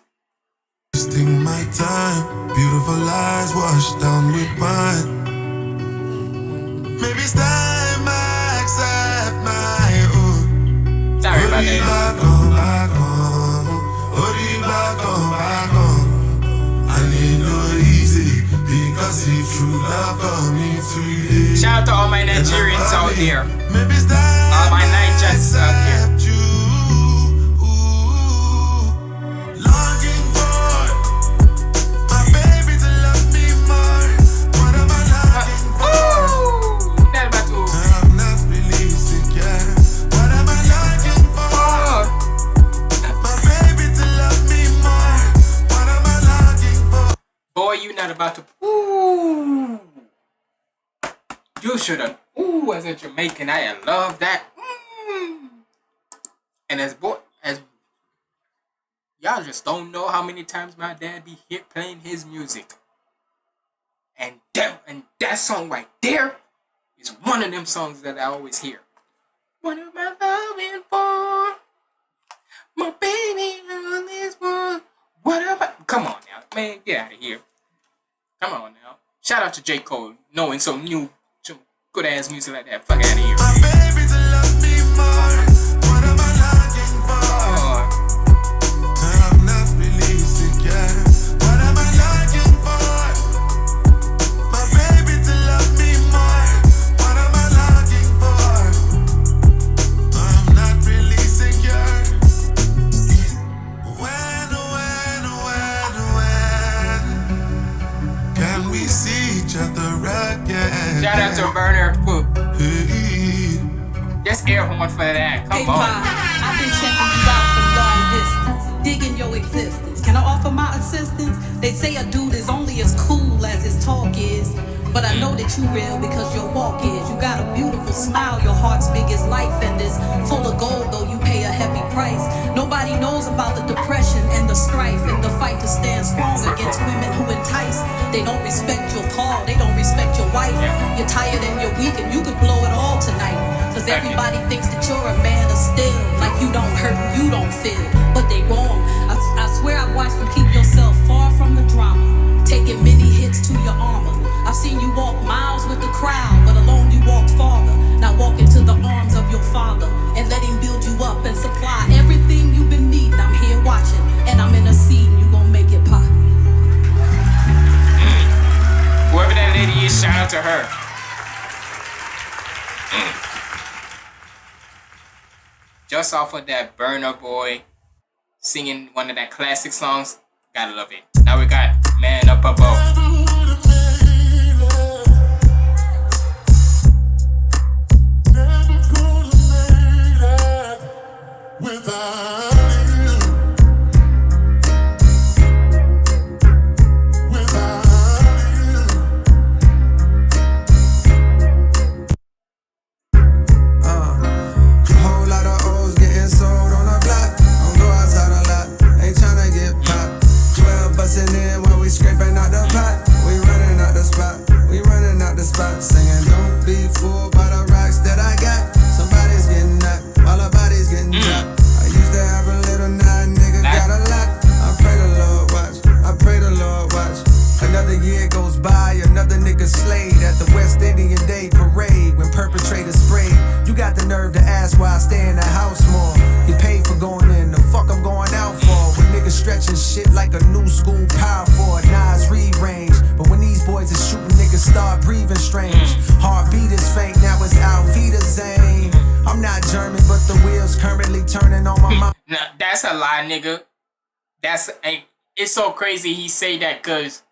wasting my time. Beautiful lies washed down with wine. Maybe it's time I accept my own. Sorry about that. Back on, back on. Back on, back on. I need no easy because if true love comes to you. Shout out to all my Nigerians out there. Maybe it's time all my Nigerians out there. Boy, you not about to. Ooh. You should have. Ooh, as a Jamaican, I love that. And as y'all just don't know how many times my dad be here playing his music. And that song right there is one of them songs that I always hear. What am I loving for? My baby on this world. What am I? Come on now, man, get out of here. Come on now. Shout out to J. Cole, knowing some good ass music like that. Fuck out of here. My baby to love me more. What am I looking for? I'm not really secure. What am I looking for? My baby to love me more. What am I looking for? I'm not really secure. When can we see each other again? Shout out to Burner Foot. Just air horn for that. Come on. I've been checking you out from long distance, digging your existence. Can I offer my assistance? They say a dude is only as cool as his talk is. But I know that you real because your walk is. You got a beautiful smile, your heart's big as life, and it's full of gold, though you pay a heavy price. Nobody knows about the depression and the strife and the fight to stand strong against women who entice. They don't respect your call, they don't respect your wife. You're tired and you're weak and you could blow it all tonight. Cause everybody thinks that you're a man of steel, like you don't hurt and you don't feel. But they wrong. I swear I watched you keep yourself far from the drama, taking many hits to your armor. I've seen you walk miles with the crowd, but alone you walk farther. Now walk into the arms of your father and let him build you up and supply everything you've been needing. I'm here watching and I'm in a scene. You gon' make it pop. Whoever that lady is, shout out to her. Just off of that Burner Boy singing one of that classic songs, gotta love it. Now we got Man Up Above. a new school power for a Nas rearrange. But when these boys are shooting, niggas start breathing strange. Heartbeat is faint, now it's Auf Wiedersehen. I'm not German, but the wheels currently turning on my mind. Now, that's a lie, nigga. It's so crazy he say that, because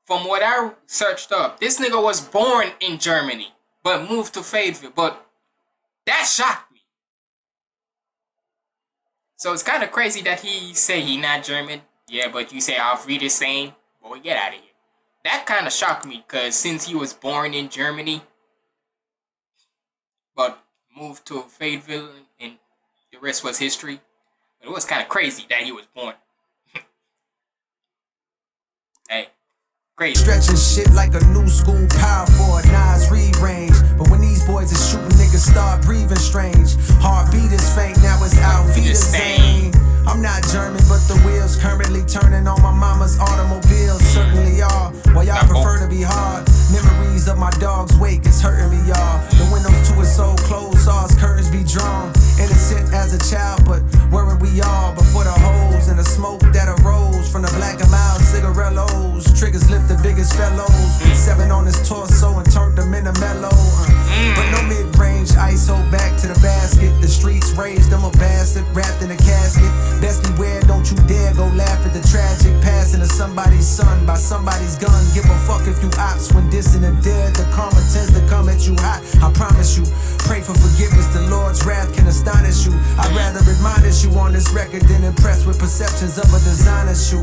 from what I searched up, this nigga was born in Germany, but moved to Fayetteville. But that shocked me. So it's kind of crazy that he say he not German. Yeah, but you say Auf Wiedersehen. Boy, get out of here. That kind of shocked me, because since he was born in Germany, but moved to Fayetteville, and the rest was history. But it was kind of crazy that he was born. Hey, crazy. Stretching shit like a new school power for a Nas rearrange. But when these boys are shooting, niggas start breathing strange. Heartbeat is faint, now it's Auf Wiedersehen. I'm not German, but the wheels currently turning on my mama's automobile. Certainly are. While y'all prefer to be hard. Memories of my dog's wake, it's hurting me, y'all. The windows to his soul closed, saw his curtains be drawn. Innocent as a child, but weren't we all? Before the holes and the smoke that arose from the black and mild cigarillos. Triggers lift the biggest fellows. 7 on his torso and turned them into mellow. But no mid-range ISO back to the basket. The streets raised them a bastard wrapped in a casket. Best beware, don't you dare go laugh at the tragic passing of somebody's son by somebody's gun. Give a fuck if you ops when dissing the dead. The karma tends to come at you hot, I promise you. Pray for forgiveness, the Lord's wrath can astonish you. I'd rather admonish you on this record than impressed with perceptions of a designer shoe.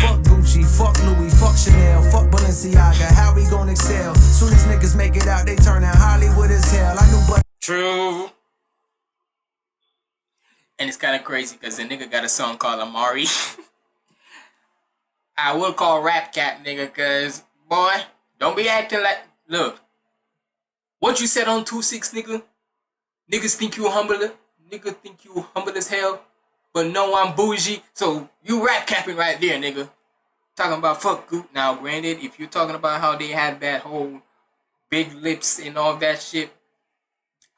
Fuck Gucci, fuck Louis, fuck Chanel, fuck Balenciaga. How we gon' excel? Soon as niggas make it out, they turn out Hollywood as hell. I knew but True. And it's kind of crazy because the nigga got a song called Amari. I will call Rap Cat, nigga, because, boy, don't be acting like... Look, what you said on 2-6, nigga? Niggas think you humble. Nigga think you humble as hell. But no, I'm bougie. So you rap capping right there, nigga. Talking about fuck Goot. Now, granted, if you're talking about how they had that whole big lips and all that shit,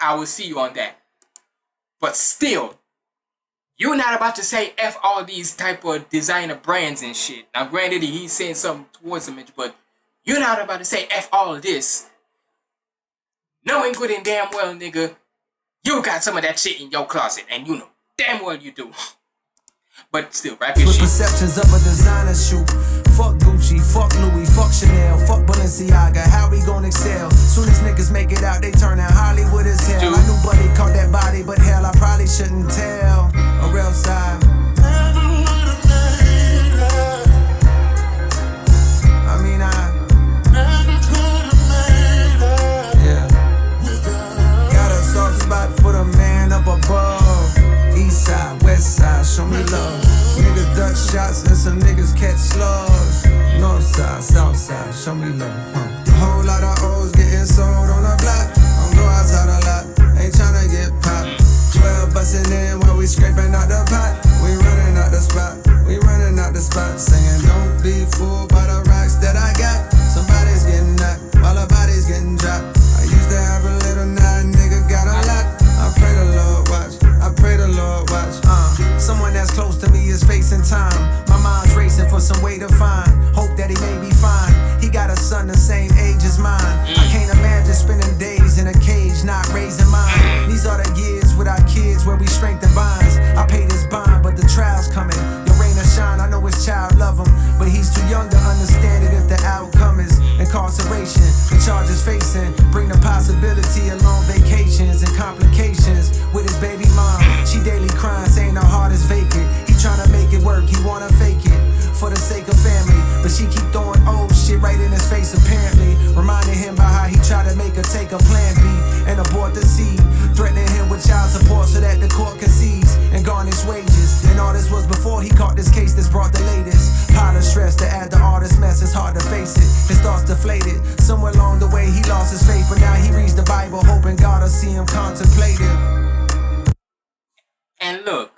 I will see you on that. But still, you're not about to say F all these type of designer brands and shit. Now, granted, he's saying something towards them, but you're not about to say F all of this. Knowing good and damn well, nigga, you got some of that shit in your closet, and you know damn well you do. But still, rap your with shit. perceptions of a designer shoe. Fuck Gucci, fuck Louis, fuck Chanel, fuck Balenciaga. How we gon' excel? Soon as niggas make it out, they turn out Hollywood as hell. Dude. I knew Buddy caught that body, but hell, I probably shouldn't tell. A real side. Spot for the man up above. East side, west side, show me love. Niggas duck shots and some niggas catch slugs. North side, south side, show me love. A whole lot of O's getting sold on the block. Don't go outside a lot, ain't tryna get popped. 12 bustin' in while we scraping out the pot. We running out the spot, we running out the spot. Singing, don't be fooled by the rocks that I got. Somebody's getting knocked while a body's getting dropped. I used to have a little now, nigga got a lot. I pray the Lord watch, I pray the Lord watch. Someone that's close to me is facing time. My mind's racing for some way to find. Hope that he may be fine. He got a son the same age as mine. I can't imagine spending days in a cage, not raising mine. These are the years with our kids where we strengthen bonds. I paid his bond, but the trial's coming. Your rain or shine, I know his child love him, but he's too young to understand it if the outcome is incarceration. The charges facing bring the possibility of long vacations and complications with his baby mom. She daily crying, saying her heart is vacant. He tryna make it work, he wanna fake it for the sake of family, but she keep throwing old shit right in his face apparently, reminding him about how he tried to make her take a plan B and abort the seed, threatening him with child support so that the court can seize and garnish wages. And all this was before he caught this case that's brought the latest pile of stress to add to all this mess. It's hard to face it, his thoughts deflated. Somewhere along the way he lost his faith, but now he reads the Bible hoping God will see him contemplative. And look,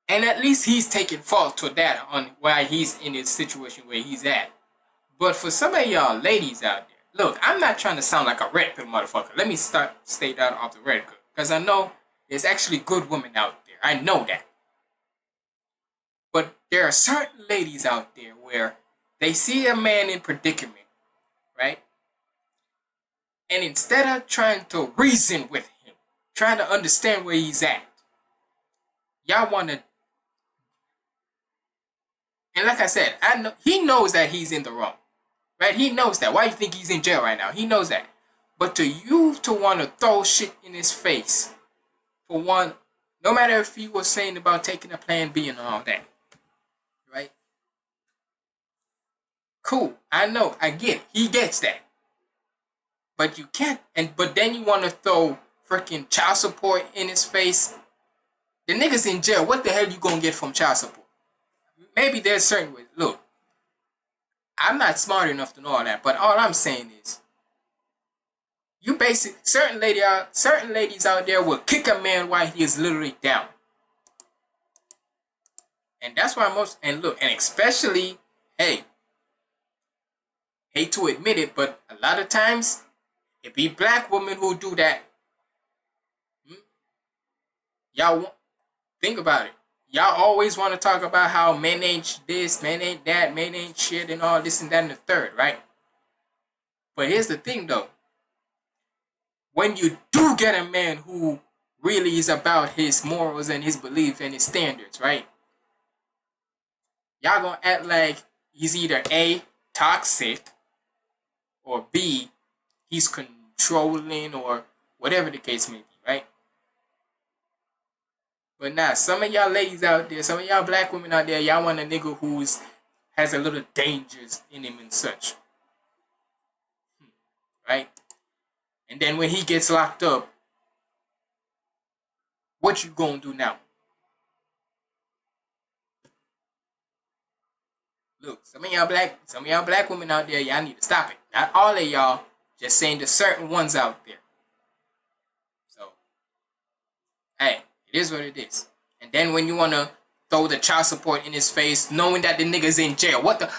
and at least he's taking fault to that on why he's in his situation where he's at. But for some of y'all ladies out there, look, I'm not trying to sound like a red pill motherfucker. Let me state that off the record, because I know there's actually good women out there. I know that. there are certain ladies out there where they see a man in predicament, right? And instead of trying to reason with him, trying to understand where he's at, y'all want to. And like I said, I know he knows that he's in the wrong, right? He knows that. Why do you think he's in jail right now? He knows that. But to you to want to throw shit in his face, for one, no matter if he was saying about taking a plan B and all that, right? Cool. I know. I get it. He gets that. But you can't. But then you want to throw freaking child support in his face. The nigga's in jail. What the hell you gonna get from child support? Maybe there's certain ways. Look, I'm not smart enough to know all that, but all I'm saying is, you basically certain ladies out there will kick a man while he is literally down, and that's why and especially, hey, hate to admit it, but a lot of times it be black women who do that. Y'all won't think about it. Y'all always want to talk about how men ain't this, men ain't that, men ain't shit, and all this and that and the third, right? But here's the thing, though. When you do get a man who really is about his morals and his beliefs and his standards, right? Y'all gonna act like he's either A, toxic, or B, he's controlling, or whatever the case may be, right? But nah, some of y'all ladies out there, some of y'all black women out there, y'all want a nigga who's has a little dangers in him and such. Right? And then when he gets locked up, what you gonna do now? Look, some of y'all black women out there, y'all need to stop it. Not all of y'all, just saying the certain ones out there. So, hey, it is what it is. And then when you want to throw the child support in his face, knowing that the nigga's in jail. What the?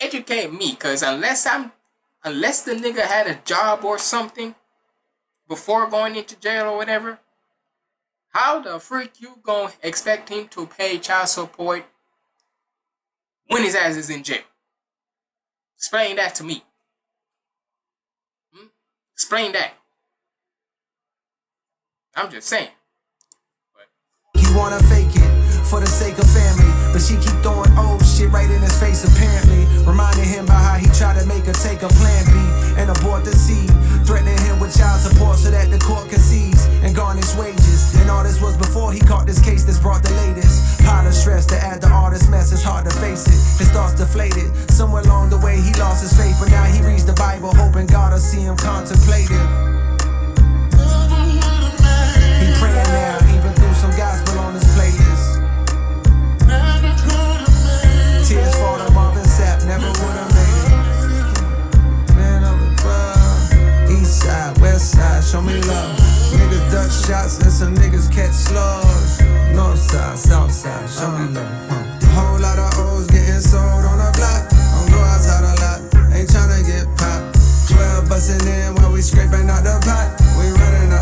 Educate me, because unless the nigga had a job or something before going into jail or whatever, how the freak you gonna expect him to pay child support when his ass is in jail? Explain that to me. Explain that. I'm just saying. He wanna fake it for the sake of family, but she keep throwing old shit right in his face apparently, reminding him about how he tried to make her take a plan B and abort the seed, threatening him with child support so that the court can seize and garnish wages. And all this was before he caught this case that's brought the latest pile of stress to add to all this mess. It's hard to face it, his thoughts deflated. Somewhere along the way he lost his faith, but now he reads the Bible hoping God will see him contemplative. He praying now, even threw some gospel on his playlist. Tears fall to Marvin Sapp, never would've made it. Man up above, east side, west side, show me love. Niggas duck shots and some niggas catch slugs. North side, south side, show me love. Whole lot of O's getting sold on the block. Don't go outside a lot, ain't tryna get popped. 12 bustin' in while we scraping out the pot. We running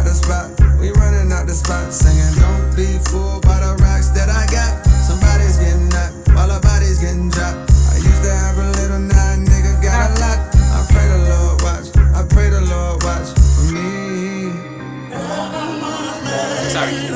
out the spot, singing don't be fooled by the rocks that I got. Somebody's getting knocked while our body's getting dropped. I used to have a little, now nigga got a lot. I pray the Lord watch for me. Sorry.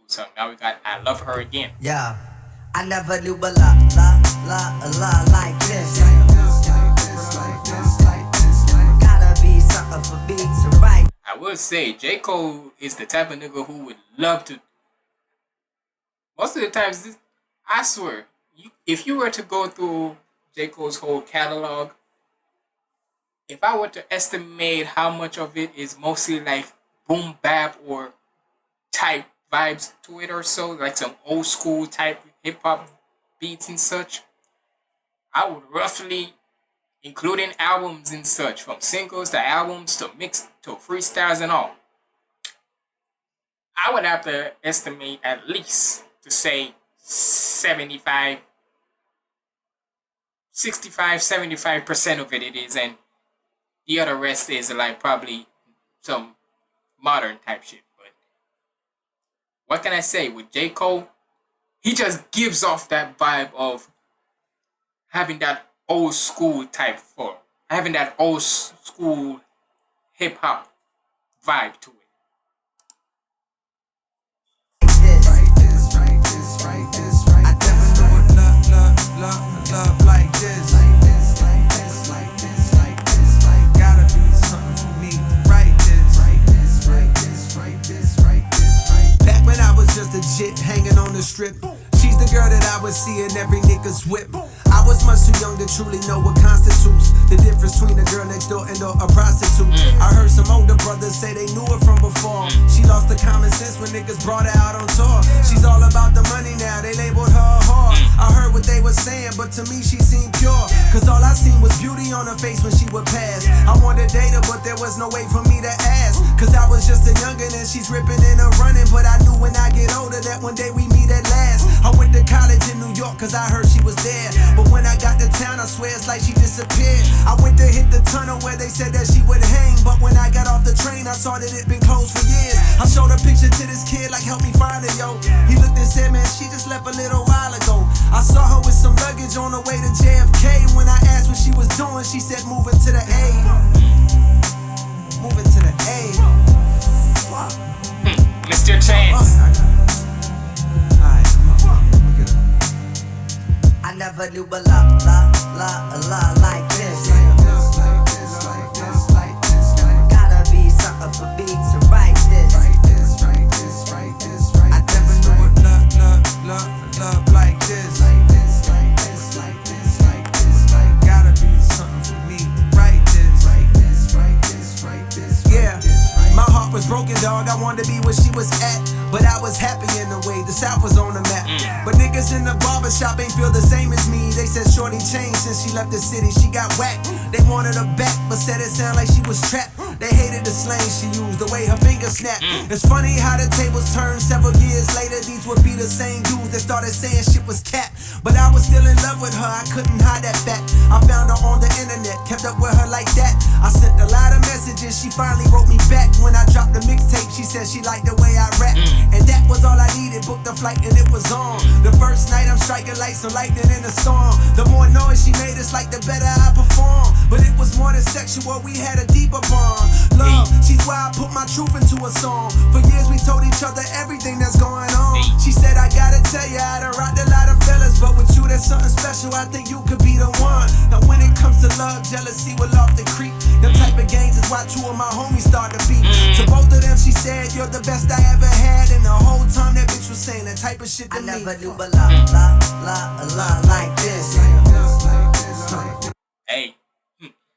So now we got I Love Her Again. Yeah, I never knew a la like this. Gotta be something for me to write. I will say J. Cole is the type of nigga who would love to. Most of the times, I swear, if you were to go through J. Cole's whole catalog, if I were to estimate how much of it is mostly like boom bap or type vibes to it or so, like some old school type hip hop beats and such, I would roughly including albums and such, from singles to albums to mix to freestyles and all. I would have to estimate at least to say 65-75% of it is, and the other rest is like probably some modern type shit. But what can I say with J. Cole? He just gives off that vibe of having that old school type flow, having that old school hip hop vibe to it. Love like this, gotta be something for me, right this, back when I was just a jit hanging on the strip. She's the girl that I would see in every nigga's whip. I was much too young to truly know what constitutes the difference between a girl next door and a prostitute. I heard some older brothers say they knew her from before. She lost the common sense when niggas brought her out on tour. She's all about the money now, they labeled her a whore. I heard what they were saying, but to me she seemed pure, cause all I seen was beauty on her face when she would pass. I wanted to date her, but there was no way for me to ask, cause I was just a youngin' and she's ripping and running. But I knew when I get older that one day we meet at last. I went to college in New York cause I heard she was there, but when I got to town I swear it's like she disappeared. I went to hit the tunnel where they said that she would hang, but when I got off the train I saw that it been closed for years. I showed a picture to this kid like help me find her, yo. He looked and said, man, she just left a little while ago. I saw her with some luggage on her way to JFK. When I asked what she was doing, she said moving to the A. Moving to the A. Fuck. Mr. Chance. I never knew a lot like this. Gotta be something for me to write this. I never knew a love like this. Gotta be something for me to write this. Yeah, my heart was broken, dog. I wanted to be where she was at, but I was happy in the way the South was on the map. But niggas in the barbershop ain't feel the same as me. They said shorty changed since she left the city. She got whacked. They wanted her back, but said it sounded like she was trapped. They hated the slang she used, the way her fingers snapped. It's funny how the tables turned. Several years later, these would be the same dudes that started saying shit was cap. But I was still in love with her, I couldn't hide that fact. I found her on the internet, kept up with her like that. I sent a lot of messages, she finally wrote me back. When I dropped the mixtape, she said she liked the way I rap. And that was all I needed, booked the flight and it was on. The first night I'm striking like some lightning in a storm. The more noise she made, it's like the better I perform. But it was more than sexual, we had a deeper bond. Love, she's why I put my truth into a song. For years we told each other everything that's going on. She said I gotta tell you, I done rocked a lot of fellas, but with you there's something special, I think you could be the one. Now when it comes to love, jealousy will off the creep. Them type of games is why two of my homies start to beat. To both of them she said, you're the best I ever had. And the whole time that bitch was saying that type of shit to me. I never knew a lot like this. Hey,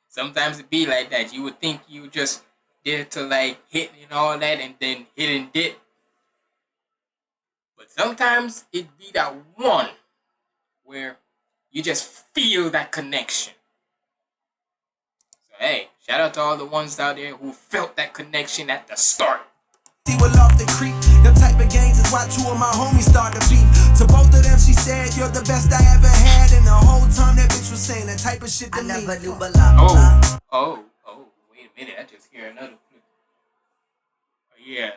sometimes it be like that. You would think you just did to like hit and all that and then hit and dip. But sometimes it be that one where you just feel that connection. So hey, shout out to all the ones out there who felt that connection at the start. She will off the creep. Them type of games is why two of my homies started to beef. To both of them she said, you're the best I ever had. And the whole time that bitch was saying that type of shit to me. I never knew a lot. Oh, wait a minute, I just hear another clip. Oh, yeah.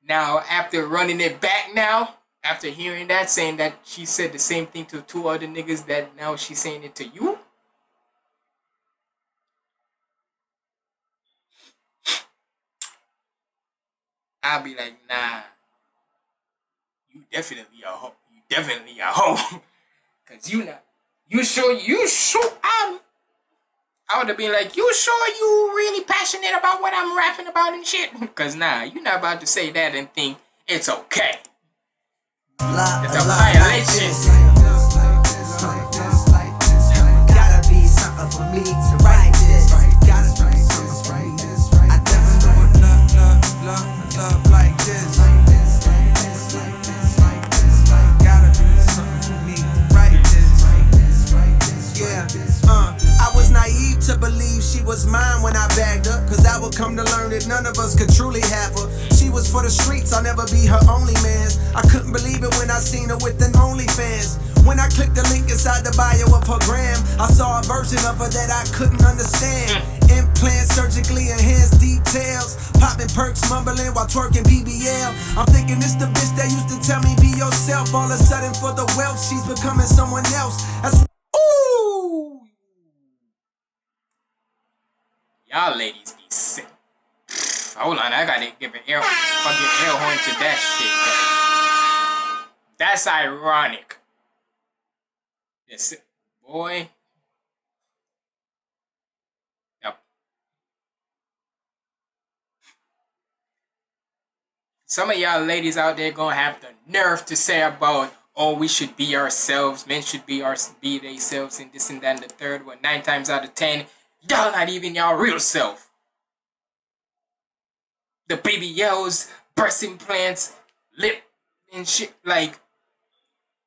Now, after running it back now, after hearing that, saying that she said the same thing to two other niggas, that now she's saying it to you? I'll be like, nah, you definitely a hoe. You definitely a hoe. Cause you sure, I would have been like, you sure you really passionate about what I'm rapping about and shit? Cause nah, you're not about to say that and think it's okay. It's a violation. Gotta be something for me to write this. I never knew love like this. Gotta be something for me, right? But come to learn that none of us could truly have her. She was for the streets, I'll never be her only man. I couldn't believe it when I seen her with an OnlyFans. When I clicked the link inside the bio of her gram, I saw a version of her that I couldn't understand. Implants, surgically enhanced details, popping perks, mumbling while twerking BBL. I'm thinking it's the bitch that used to tell me be yourself. All of a sudden for the wealth, she's becoming someone else. That's Ooh. Y'all ladies be sick. Hold on, I gotta give an fucking air horn to that shit. That's ironic. Yes, boy. Yep. Some of y'all ladies out there gonna have the nerve to say about, oh, we should be ourselves, men should be themselves, and this and that and the third. Well, 9 times out of 10, y'all not even y'all real self. The BBLs, breast implants, lip and shit. Like,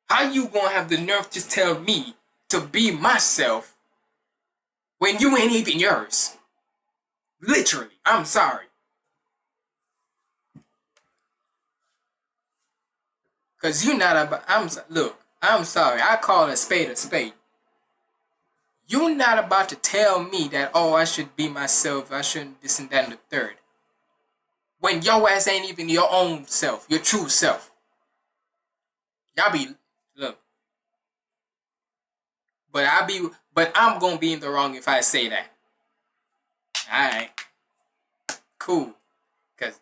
how you gonna have the nerve to tell me to be myself when you ain't even yours? Literally, I'm sorry. Cause you not about. I'm sorry. I call a spade a spade. You're not about to tell me that, oh, I should be myself. I shouldn't this and that and the third. When your ass ain't even your own self, your true self. Y'all be look. But I'm gonna be in the wrong if I say that. Alright. Cool. Cause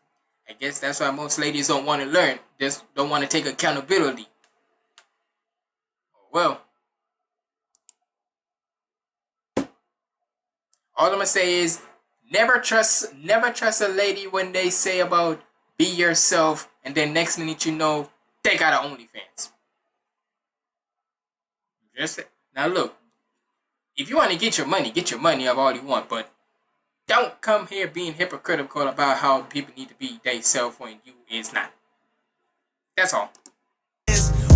I guess that's why most ladies don't want to learn. Just don't want to take accountability. Well. All I'm gonna say is never trust a lady when they say about be yourself and then next minute you know they got an OnlyFans. Just now look, if you want to get your money of all you want, but don't come here being hypocritical about how people need to be they self when you is not. That's all.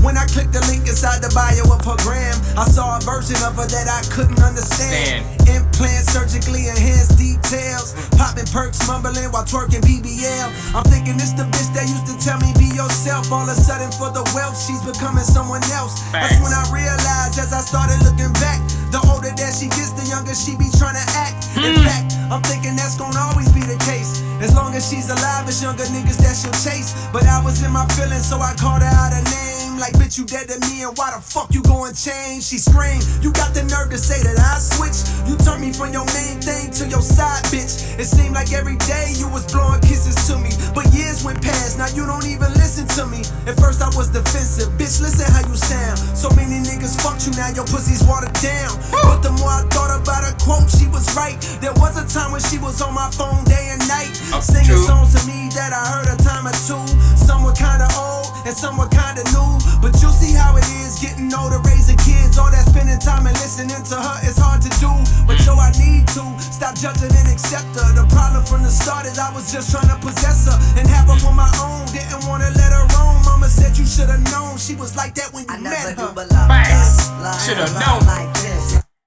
When I clicked the link inside the bio of her gram, I saw a version of her that I couldn't understand. Implants, surgically enhanced details, popping perks, mumbling while twerking BBL. I'm thinking it's the bitch that used to tell me be yourself. All of a sudden for the wealth, she's becoming someone else. That's when I realized as I started looking back, the older that she gets, the younger she be trying to act. In fact, I'm thinking that's gonna always be the case. As long as she's alive, it's younger niggas that she'll chase. But I was in my feelings, so I called her out her name. Like, bitch, you dead to me, and why the fuck you gon' change? She screamed, you got the nerve to say that I switched. You turned me from your main thing to your side, bitch. It seemed like every day you was blowing kisses to me. But years went past, now you don't even listen to me. At first I was defensive, bitch, listen how you sound. So many niggas fucked you, now your pussy's watered down. But the more I thought about her quote, she was right. There was a time when she was on my phone day and night, singing songs to me that I heard a time or two. Some were kinda old and some were kinda new. But you'll see how it is getting older, raising kids. All that spending time and listening to her is hard to do. But yo, I need to stop judging and accept her. The problem from the start is I was just trying to possess her and have her for my own. Didn't want to let her roam. Mama said you should have known she was like that when you met her. Should have known.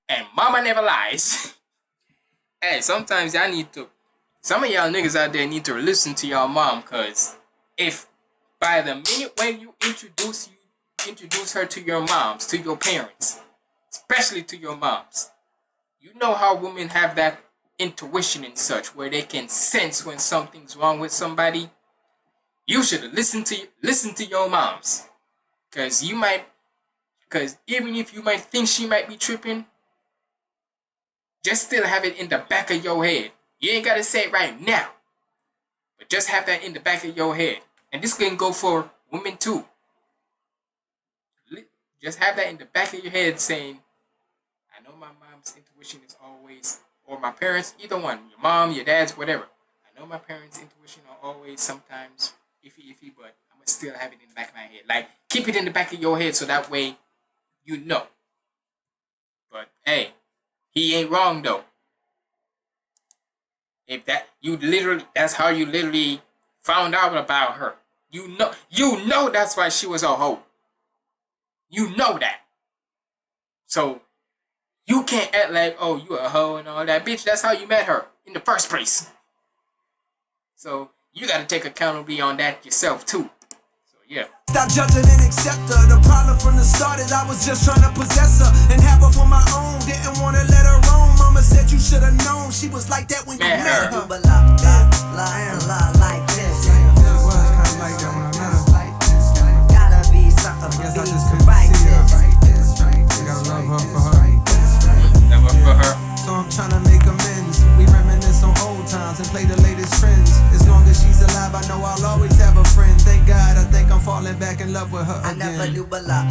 And mama never lies. Hey, sometimes y'all need to. Some of y'all niggas out there need to listen to y'all mom, cause if by the minute when you introduce her to your moms, to your parents, especially to your moms, you know how women have that intuition and such, where they can sense when something's wrong with somebody. You should listen to your moms, cause even if you might think she might be tripping, just still have it in the back of your head. You ain't gotta say it right now, but just have that in the back of your head. And this can go for women too. Just have that in the back of your head saying, I know my mom's intuition is always, or my parents, either one, your mom, your dad's, whatever. I know my parents' intuition are always sometimes iffy, but I'm gonna still have it in the back of my head. Like, keep it in the back of your head so that way you know. But hey, he ain't wrong though. If that's how you literally found out about her. You know that's why she was a hoe. You know that. So you can't act like, oh, you a hoe and all that. Bitch, that's how you met her in the first place. So you got to take accountability on that yourself too. So yeah. Stop judging and accept her. The problem from the start is I was just trying to possess her and have her for my own. Didn't want to let her roam. Mama said you should have known she was like that when you met her. Like this. It was kind of like that when I met her. Gotta be something I guess for I me just to couldn't write see her. this. You gotta love her for her. Never for her. So I'm trying to make amends. We reminisce on old times and play the latest trends. As long as she's alive, I know I'll always have a friend. Thank God, I think I'm falling back in love with her I again. never knew a lot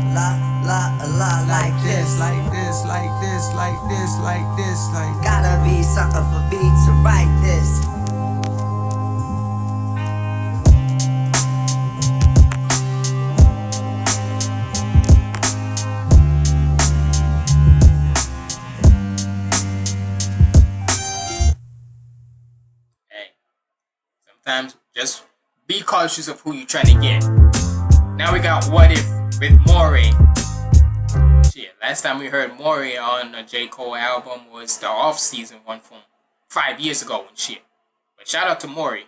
like this. Like this, like this, like this, like this, like this. Gotta be something for me to write this. Sometimes just be cautious of who you're trying to get. Now we got What If with Maury. Shit, last time we heard Maury on a J. Cole album was the off-season one from 5 years ago and shit. But shout out to Maury.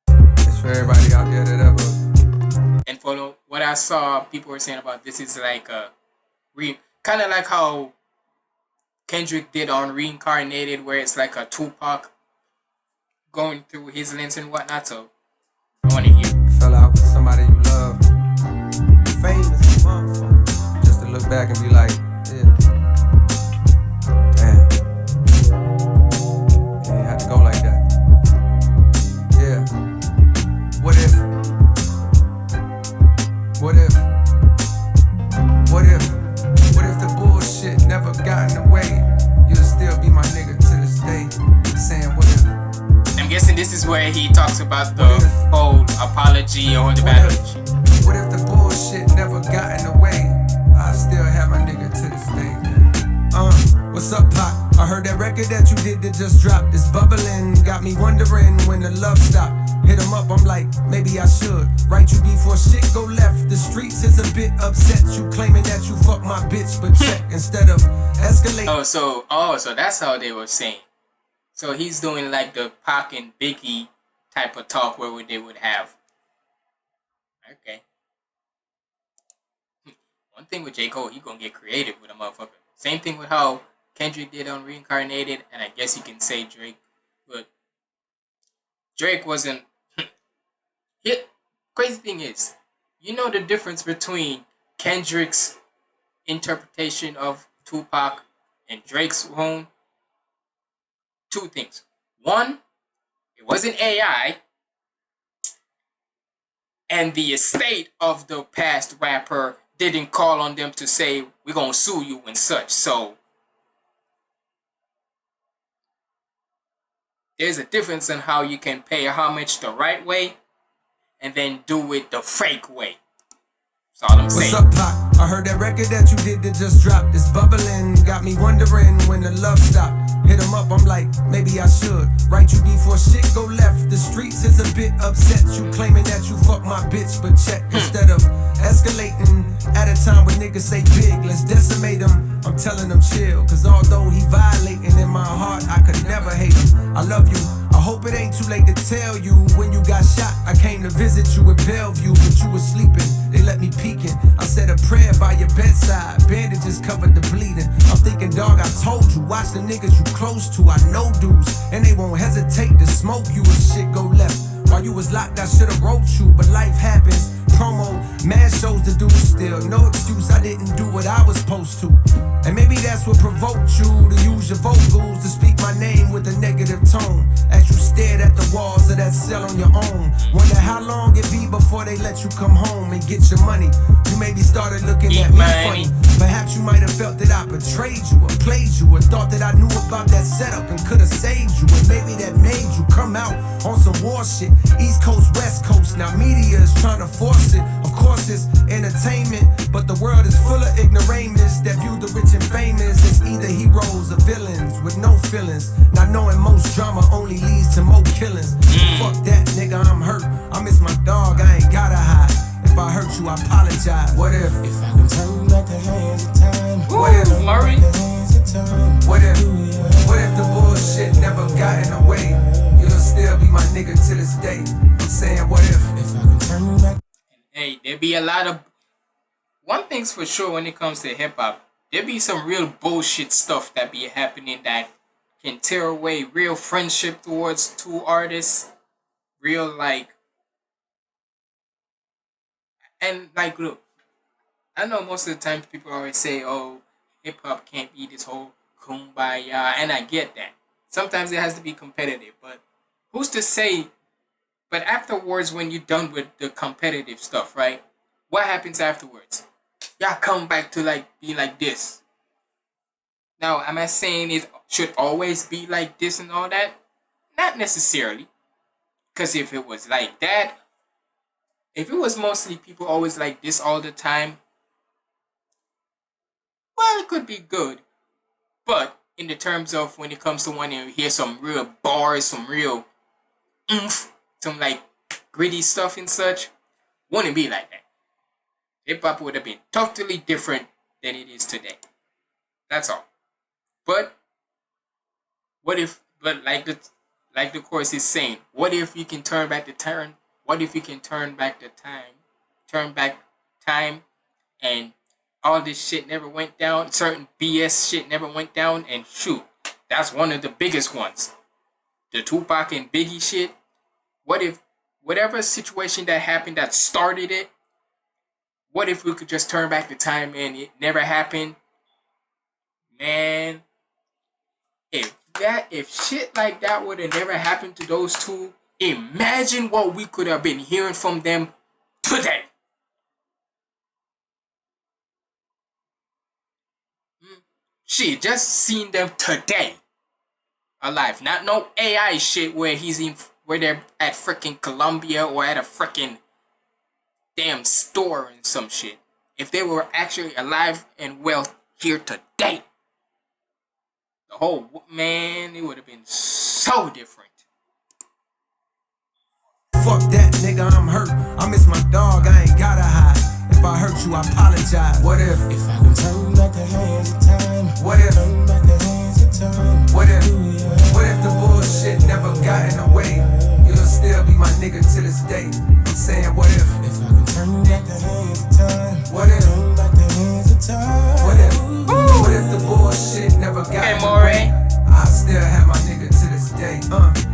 It's for everybody out there that ever. And for what I saw, people were saying about this is like a kind of like how Kendrick did on Reincarnated, where it's like a Tupac going through his lens and whatnot. So I want to hear. Fell out with somebody you love, famous motherfucker, just to look back and be like, yeah, damn, yeah, you had to go like that. Yeah, what if the bullshit never got in the way? You'll still be my nigga to this day. I'm saying what if. I'm guessing this is where he talks about the whole apology or the battle. What if the bullshit never got in the way? I still have my nigga to this day. What's up, Pac? I heard that record that you did that just dropped. It's bubbling, got me wondering when the love stopped. Hit him up, I'm like, maybe I should write you before shit go left. The streets is a bit upset. You claiming that you fuck my bitch, but check instead of escalate. So that's how they were saying. So he's doing like the Pac and Biggie type of talk where they would have. Okay. One thing with J. Cole, he gonna get creative with a motherfucker. Same thing with how Kendrick did on Reincarnated, and I guess you can say Drake, but Drake wasn't. Crazy thing is, you know the difference between Kendrick's interpretation of Tupac and Drake's own? Two things. One, it wasn't AI, and the estate of the past rapper didn't call on them to say, we're gonna sue you and such. So there's a difference in how you can pay homage the right way and then do it the fake way. That's all I'm saying. What's up, Pac? I heard that record that you did that just dropped. It's bubbling, got me wondering when the love stopped. Hit him up, I'm like, maybe I should write you before shit go left. The streets is a bit upset. You claiming that you fuck my bitch, but check instead of escalating at a time when niggas say big, let's decimate him. I'm telling him chill, cause although he violating in my heart, I could never hate him. I love you. I hope it ain't too late to tell you when you got shot. I came to visit you at Bellevue, but you were sleeping. They let me peeking. I said a prayer by your bedside. Bandages covered the bleeding. I'm thinking, dog, I told you, watch the niggas you close to. I know dudes, and they won't hesitate to smoke you if shit go left. While you was locked, I should've wrote you, but life happens. Promo, mad shows to do still. No excuse, I didn't do what I was supposed to. And maybe that's what provoked you to use your vocals to speak my name with a negative tone. As you stared at the walls of that cell on your own. Wonder how long it be before they let you come home and get your money. You maybe started looking at me funny. Perhaps you might have felt that I betrayed you or played you, or thought that I knew about that setup and could have saved you. And maybe that made you come out on some war shit. East Coast, West Coast, now media is trying to force it. Of course it's entertainment, but the world is full of ignoramus that view the rich and famous as either heroes or villains with no feelings. Not knowing most drama only leads to more killings. Fuck that, nigga, I'm hurt. I miss my dog, I ain't gotta hide. If I hurt you, I apologize. What if? If I can turn back the hands of time. What if, Murray? What if the bullshit never got in the way? You'll still be my nigga to this day. I'm saying, what if I can turn back? Hey, there be a lot of one thing's for sure when it comes to hip hop. There be some real bullshit stuff that be happening that can tear away real friendship towards two artists. Real look, I know most of the time people always say, oh, hip hop can't be this whole kumbaya, and I get that. Sometimes it has to be competitive, but who's to say? But afterwards, when you're done with the competitive stuff, right? What happens afterwards? Y'all come back to be like this. Now, am I saying it should always be like this and all that? Not necessarily. Because if it was like that, if it was mostly people always like this all the time, well, it could be good. But in the terms of when it comes to when you hear some real bars, some real oomph, some gritty stuff and such, wouldn't be like that. Hip hop would have been totally different than it is today. That's all. But what if? But like the chorus is saying, what if you can turn back the time? What if you can turn back time, and all this shit never went down? Certain BS shit never went down, and shoot, that's one of the biggest ones. The Tupac and Biggie shit. What if whatever situation that happened that started it? What if we could just turn back the time and it never happened? Man, if shit like that would have never happened to those two, imagine what we could have been hearing from them today. Shit, just seen them today. Alive. Not no AI shit where they're at freaking Columbia or at a freaking damn store and some shit. If they were actually alive and well here today, the whole man, it would have been so different. Fuck that, nigga, I'm hurt. I miss my dog, I ain't gotta hide. If I hurt you, I apologize. What if I can turn back the hands of time? What if turn back the hands of time? What if the bullshit never got in the way? You'll still be my nigga to this day. I'm saying, what if I can turn back the hands of time? What if turn back the hands of time? What if the bullshit never got in the way? I still have my nigga to this day.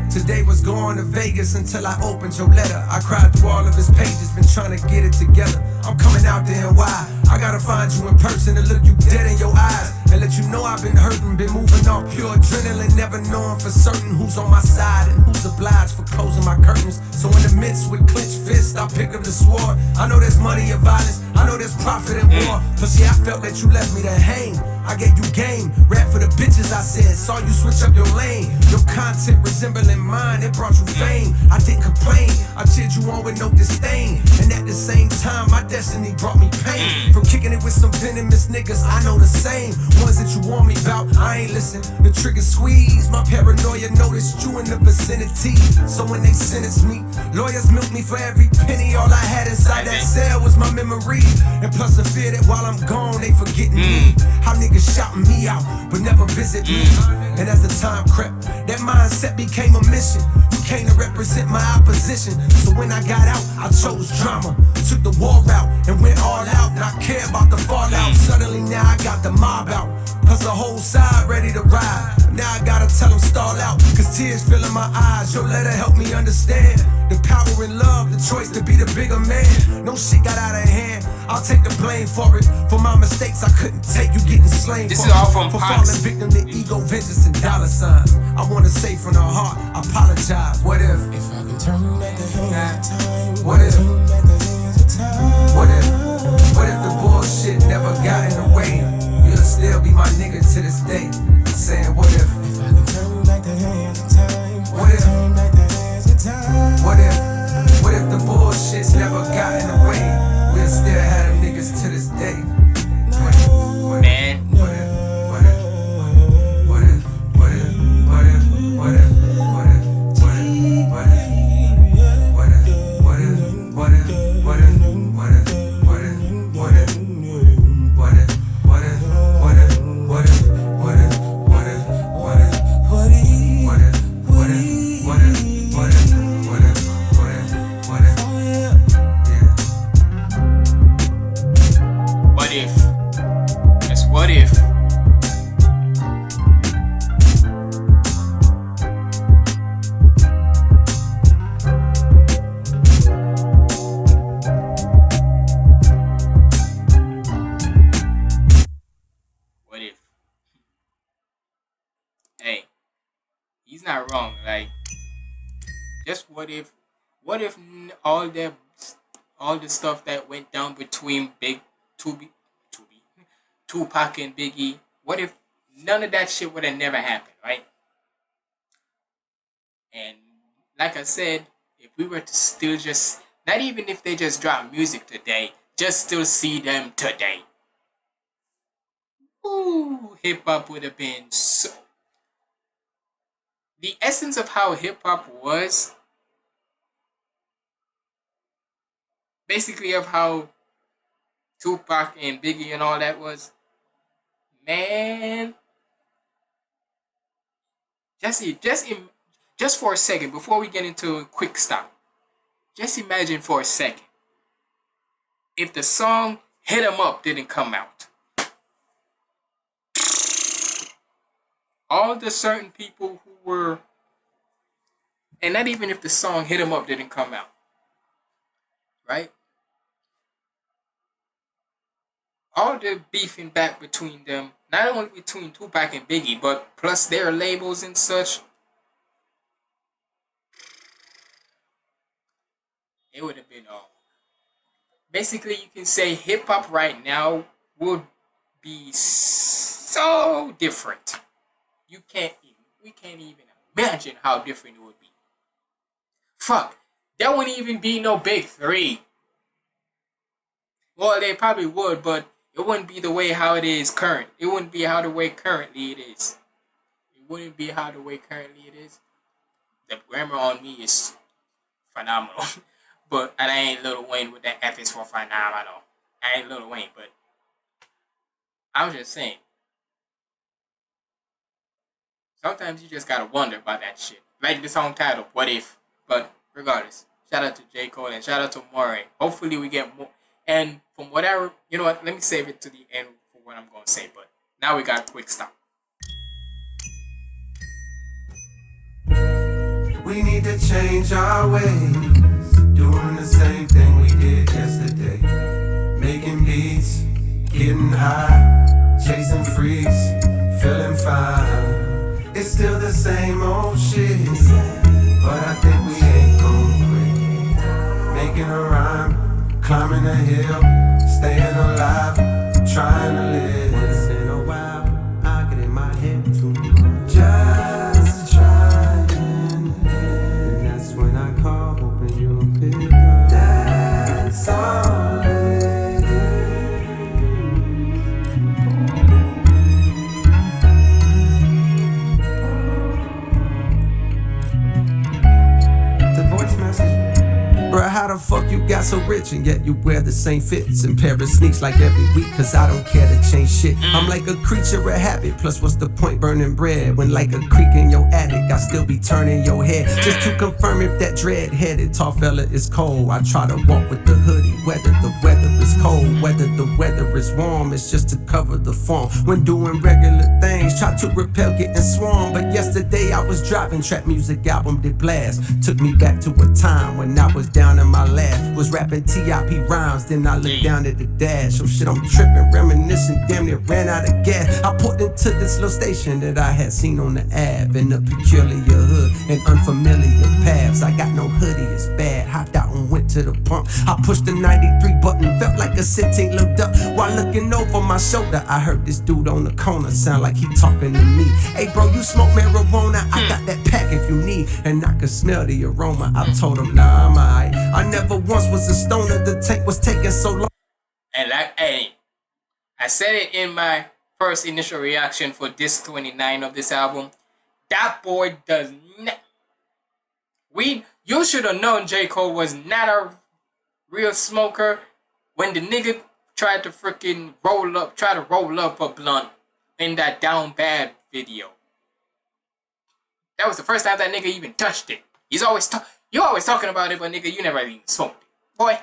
Today was going to Vegas until I opened your letter. I cried through all of his pages, been trying to get it together. I'm coming out there and why? I gotta find you in person and look you dead in your eyes and let you know I've been hurting, been moving off pure adrenaline, never knowing for certain who's on my side and who's obliged for closing my curtains. So in the midst with clenched fists, I pick up the sword. I know there's money and violence, I know there's profit and war. But see, I felt that you left me to hang. I gave you game, rap for the bitches I said. Saw you switch up your lane. Your content resembling mine, it brought you fame. I didn't complain, I cheered you on with no disdain. And at the same time, my destiny brought me pain. From kicking it with some venomous niggas, I know the same. Ones that you warn me about, I ain't listen. The trigger squeeze, my paranoia noticed you in the vicinity. So when they sentenced me, lawyers milked me for every penny. All I had inside that cell was my memory. And plus the fear that while I'm gone, they forgetting me. How niggas shouting me out, but never visit me. And as the time crept, that mindset became a mission. You came to represent my opposition. So when I got out, I chose drama. Took the war route and went all out. Not care about the fallout. Suddenly now I got the mob out. Plus the whole side ready to ride. Now I gotta tell them stall out, cause tears fill in my eyes. Your letter helped me understand the power in love, the choice to be the bigger man. No shit got out of hand, I'll take the blame for it. For my mistakes I couldn't take, you getting slain. This for is all from for Pops. falling victim to ego, vengeance, and dollar signs. I wanna say from the heart, I apologize. What if I can turn back the hands of time? What if turn back the hands of time? What if the bullshit never got in the way? You'll still be my nigga to this day. I'm saying, what if I can turn back the hands of time? What if turn back the hands of time? What if the bullshit never got in the way? We'll still have them niggas to this day. Man. What if What if? What if? Hey, he's not wrong. Like, just what if? What if all the stuff that went down between Tupac and Biggie? What if none of that shit would have never happened, right? And like I said, if we were to still just, not even if they just drop music today, just still see them today. Ooh, hip hop would have been so. The essence of how hip hop was, basically of how Tupac and Biggie and all that was, man. Just for a second, before we get into a quick stop, just imagine for a second if the song "Hit 'Em Up" didn't come out. All the certain people who were, and not even if the song "Hit 'Em Up" didn't come out, right? All the beefing back between them, not only between Tupac and Biggie, but plus their labels and such, it would have been all. Basically, you can say hip hop right now would be so different. We can't even imagine how different it would be. Fuck, there wouldn't even be no big three. Well, they probably would, but it wouldn't be the way how it is current. It wouldn't be how the way currently it is. It wouldn't be how the way currently it is. The grammar on me is phenomenal. But and I ain't Lil Wayne with that F is for phenomenal. I ain't Lil Wayne, but I'm just saying. Sometimes you just gotta wonder about that shit. Like the song title, "What If?" But regardless, shout out to J. Cole and shout out to Moray. Hopefully we get more. And from whatever, you know what? Let me save it to the end for what I'm gonna say. But now we got a quick stop. We need to change our ways, doing the same thing we did yesterday. Making beats, getting high, chasing freaks, feeling fine. It's still the same old shit, but I think we ain't gon' quit. Making a rhyme, climbing a hill, staying alive, trying to live. Once in a while, I get in my head too much. Just trying to live. And that's when I call, hoping you'll pick up. That's all it is. The voice message. Bruh, how the fuck you got so rich and yet you wear the same fits and pair of sneaks like every week? Cause I don't care to change shit. I'm like a creature of habit, plus what's the point burning bread when like a creek in your attic I still be turning your head just to confirm if that dread-headed tall fella is cold. I try to walk with the hoodie, whether the weather is cold, whether the weather is warm, it's just to cover the form. When doing regular things, try to repel getting swarmed. But yesterday I was driving, trap music album did blast. Took me back to a time when I was down in my lab, was rapping TIP rhymes, then I looked down at the dash. So shit, I'm tripping, reminiscing, damn near ran out of gas. I pulled into this little station that I had seen on the Ave, in a peculiar hood and unfamiliar paths. I got no hoodie, it's bad. Hopped out and went to the pump. I pushed the 93 button, felt like a sitting, looked up. While looking over my shoulder, I heard this dude on the corner sound like he talking to me. Hey bro, you smoke marijuana? I got that pack if you need. And I could smell the aroma. I told him, nah, I'm alright. I never once was a stoner, the tape was taking so long. And like, hey, I said it in my first initial reaction for disc 29 of this album. That boy does not. You should have known J. Cole was not a real smoker when the nigga tried to freaking roll up a blunt in that Down Bad video. That was the first time that nigga even touched it. You always talking about it, but nigga, you never even smoked it. Boy.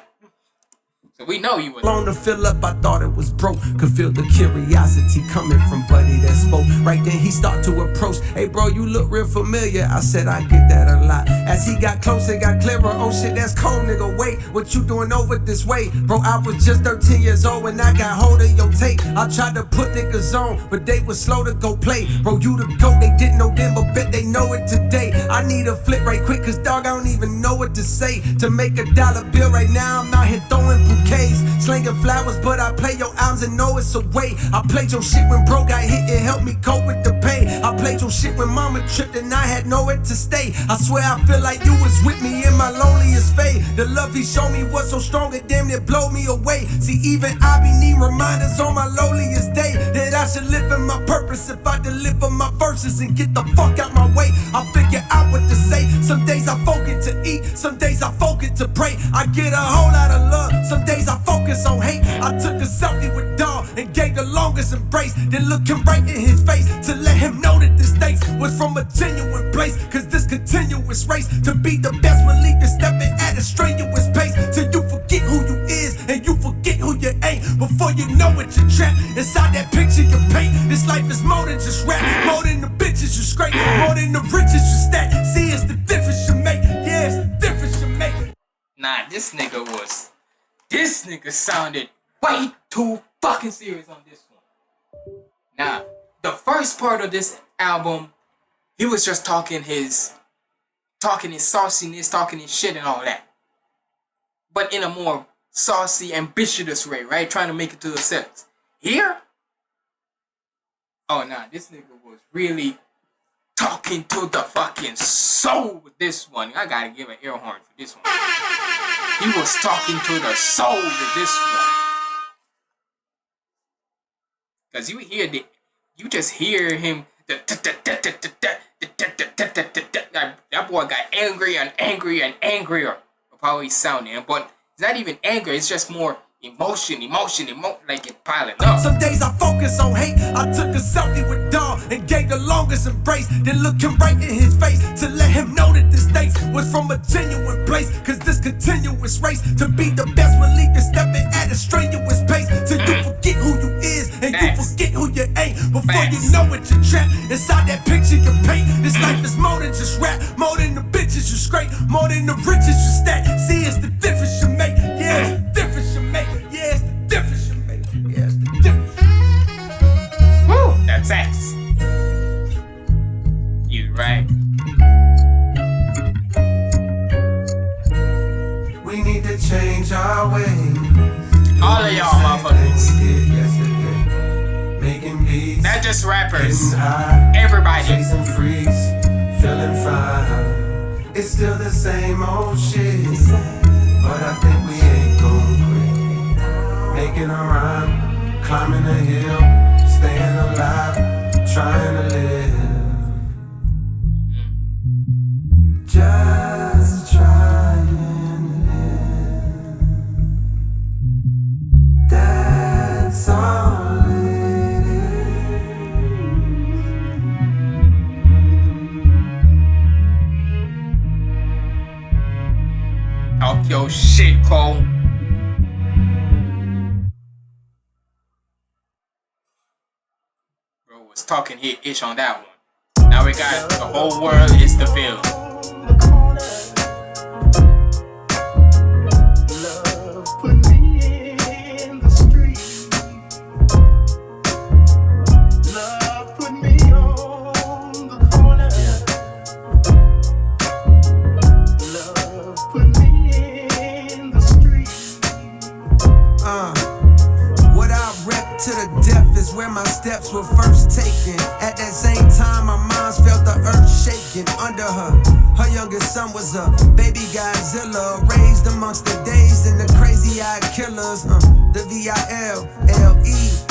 So we know you was long to fill up, I thought it was broke. Could feel the curiosity coming from Buddy that spoke. Right then he start to approach. Hey bro, you look real familiar. I said I get that a lot. As he got closer, it got clearer. Oh shit, that's cold, nigga. Wait, what you doing over this way? Bro, I was just 13 years old when I got hold of your tape. I tried to put niggas on, but they was slow to go play. Bro, you the GOAT, they didn't know then, but bet they know it today. I need a flip right quick, cause dog, I don't even know what to say. To make $1 bill right now, I'm out here throwing bouquets, slinging flowers, but I play your albums and know it's a way. I played your shit when bro got hit, it helped me cope with the pain. I played your shit when mama tripped and I had nowhere to stay. I swear I feel like you was with me in my loneliest phase. The love he showed me was so strong it damn near blow me away. See, even I be need reminders on my loneliest day that I should live in my purpose if I deliver my verses and get the fuck out my way. I figure out what to say. Some days I focus to eat, some days I focus to pray. I get a whole lot of love, some days I focus on hate. I took a selfie with dog and gave the longest embrace, then look him right in his face to let him know that this thanks was from a genuine place. Cause this continuous race to be the best will leave you stepping at a strenuous pace till you forget who you is and you forget who you ain't. Before you know it, you're trapped inside that picture you paint. This life is more than just rap, more than the bitches you scrape, more than the riches you stack. See, it's the difference you make. Yeah, it's the difference you make. Nah, this nigga sounded way too fucking serious on this one. Now, the first part of this album, he was just talking his sauciness, talking his shit and all that. But in a more saucy, ambitious way, right? Trying to make it to the sentence. Here? Oh, nah, this nigga was really talking to the fucking soul with this one. I gotta give an air horn for this one. He was talking to the soul with this one. Cause you just hear him. That boy got angry and angry and angrier of how he's sounding. But it's not even anger, it's just more emotion, like it piling up. Some days I focus on hate. I took a selfie with dog and gave the longest embrace, then look him right in his face to let him know that this thanks was from a genuine place. Cause this continuous race to be the best will leave you stepping at a strenuous pace till you forget who you is and you forget who you ain't. Before you know it, you're trapped inside that picture you paint. This life is more than just rap, more than the bitches you scrape, more than the riches you stack. See, it's the difference you make. Yeah, it's the difference you make. Yeah, it's the difference you make. Yeah, it's the difference. Woo, that's X. You right. We need to change our ways. All of y'all motherfuckers. Making beats. Not just rappers. High, everybody. Chasing freaks, feeling fine. It's still the same old shit, but I think we ain't gon' quit. Making a rhyme, climbing a hill, staying alive, trying to live. Just trying to live. That's all it is. Talk your shit, Cole. Bro was talking hit ish on that one. Now we got the whole world is the field. Where my steps were first taken. At that same time, my mom's felt the earth shaking under her. Her youngest son was a baby Godzilla, raised amongst the days and the crazy-eyed killers. The VILLE.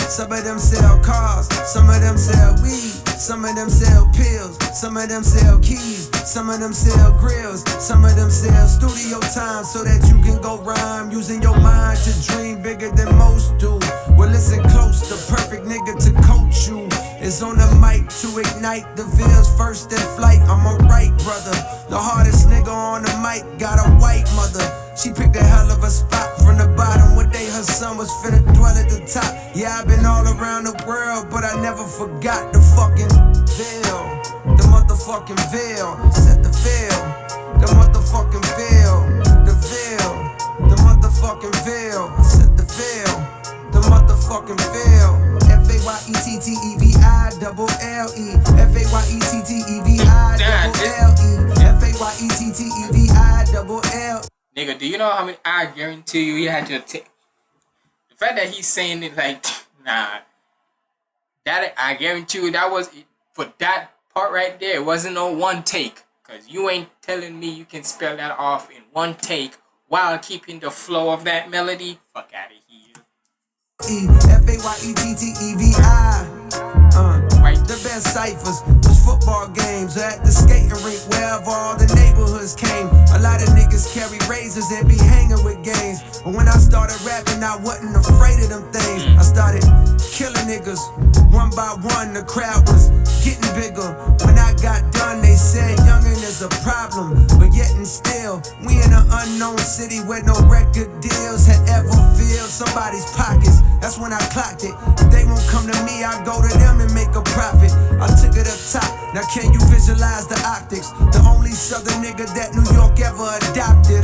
Some of them sell cars, some of them sell weed, some of them sell pills, some of them sell keys, some of them sell grills, some of them sell studio time so that you can go rhyme using your mind to dream bigger than most do. Well, listen close, the perfect nigga to coach you is on the mic to ignite the Ville's first in flight. I'm a right brother, the hardest nigga on the mic got a white mother. She picked a hell of a spot from the bottom. What they son was finna dwell at the top. Yeah, I've been all around the world, but I never forgot the fucking veil. The motherfucking veil. Set the veil. The motherfucking veil. The veil. The motherfucking veil. Set the veil. The motherfucking veil. FAYETTEVI FAYETTEVI Nigga, do you know how many? I guarantee you had to take. The fact that he's saying it like, nah. That I guarantee you that was for that part right there. It wasn't no one take. Cause you ain't telling me you can spell that off in one take while keeping the flow of that melody. Fuck out of here. FAYETTEVI. Right. The best ciphers was football games or at the skating rink wherever all the neighborhoods came. A lot of niggas carry razors and be hanging with gangs. But when I started rapping, I wasn't afraid of them things. I started killing niggas one by one. The crowd was getting bigger. When I got done, they said youngin' is a problem. But yet and still, we in an unknown city where no record deals had ever filled somebody's pockets. That's when I clocked it. If they won't come to me, I go to them and make a profit. I took it up top. Now can you visualize the optics? The only southern nigga that New York ever adopted.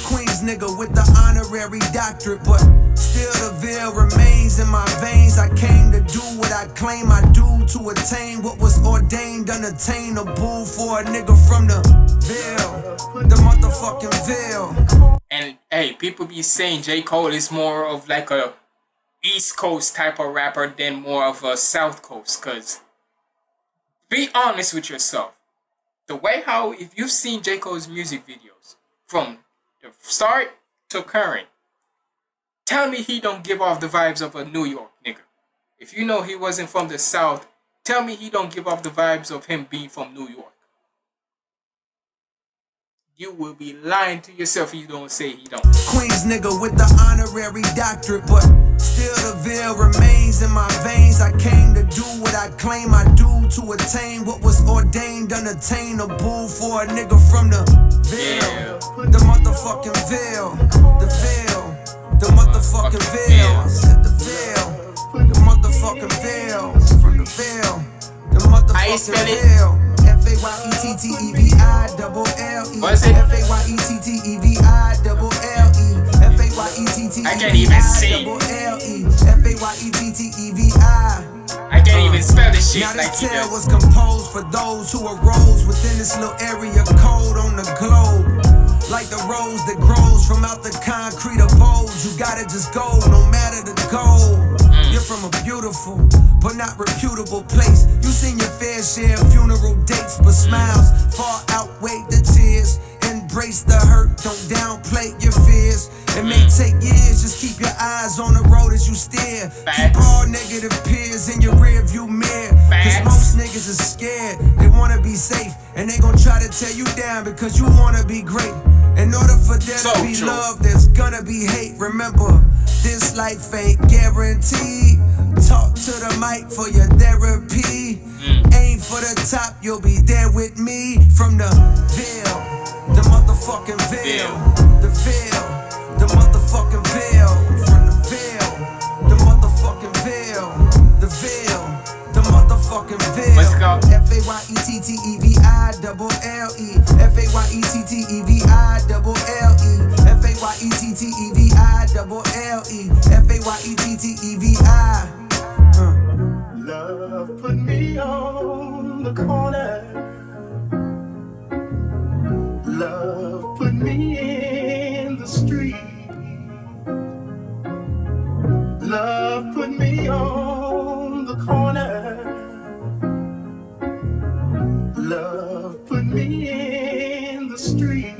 Queens nigga with the honorary doctorate, but still the veil remains in my veins. I came to do what I claim I do to attain what was ordained unattainable for a nigga from the veil, the motherfucking veil. And hey, people be saying J. Cole is more of like a East Coast type of rapper than more of a South Coast. Cause be honest with yourself. The way how, if you've seen J. Cole's music videos from the start to current, tell me he don't give off the vibes of a New York nigga. If you know he wasn't from the South, tell me he don't give off the vibes of him being from New York. You will be lying to yourself if you don't say he don't. Queens nigga with the honorary doctorate, but still the veil remains in my veins. I came to do what I claim I do to attain what was ordained unattainable for a nigga from the veil, the motherfucking veil, the veil, the motherfucking veil. I said the veil, the motherfucking veil, from the veil, the motherfucking veil. FAYETTEVI. What's it? FAYETTEVI. I can't even see. FAYETTEVI. I can't even spell this shit now like this he tale does. was composed for those who arose within this little area code on the globe. Like the rose that grows from out the concrete abode. You gotta just go, no matter the goal. You're from a beautiful, but not reputable place. You seen your fair share of funeral dates, but smiles far outweigh the tears. Embrace the hurt, don't downplay your fears. It may take years, just keep your eyes on the road as you steer. Keep all negative peers in your rear view mirror. Cause most niggas are scared, they wanna be safe. And they gon' try to tear you down because you wanna be great. In order for there to be love, there's gonna be hate. Remember, this life ain't guaranteed. Talk to the mic for your therapy. Aim for the top, you'll be there with me. From the veil, the motherfucking veil, the veil, the motherfucking veil. From the veil, the motherfucking veil, the veil, the motherfucking veil. What's it called? FAYETTEVI. FAYETTEVI. FAYETTEVI. Love put me on the corner. Love put me in the street. Love put me on the corner. Love put me in the street.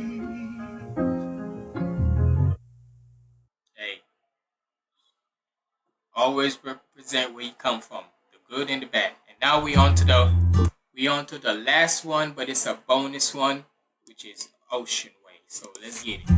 Hey, always represent where you come from, the good and the bad. And now we on to the last one, but it's a bonus one, which is Ocean Way. So let's get it.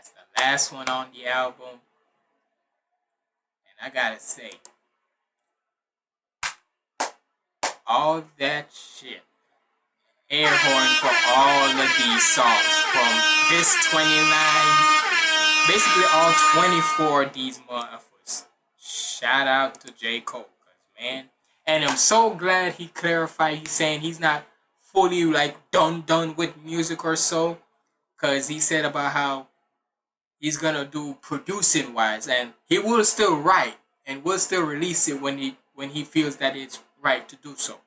That's the last one on the album. And I gotta say, all that shit. Air horn for all of these songs. From this 29, basically all 24 of these motherfuckers. Shout out to J. Cole, man. And I'm so glad he clarified. He's saying he's not fully like done with music or so. Cause he said about how he's gonna do producing wise, and he will still write and will still release it when he feels that it's right to do so.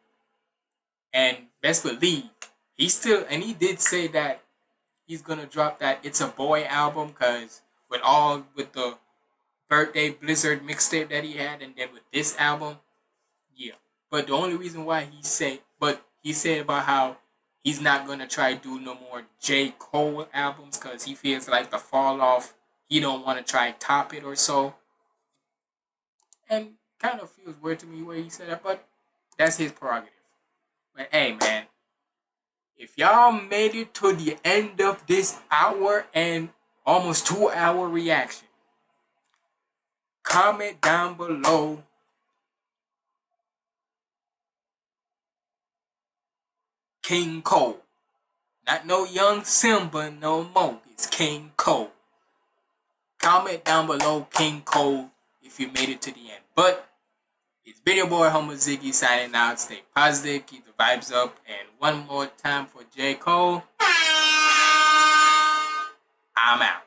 And best believe he did say that he's gonna drop that It's a Boy album, cause with the birthday Blizzard mixtape that he had, and then with this album, yeah. But the only reason why he said about how he's not gonna try to do no more J. Cole albums, cause he feels like the fall off, he don't want to try top it or so. And kind of feels weird to me where he said that, but that's his prerogative. But hey, man, if y'all made it to the end of this hour and almost 2 hour reaction, comment down below King Cole. Not no young Simba no more. It's King Cole. Comment down below King Cole if you made it to the end. But it's been your boy HumbleZiggy signing out. Stay positive, keep the vibes up, and one more time for J. Cole, I'm out.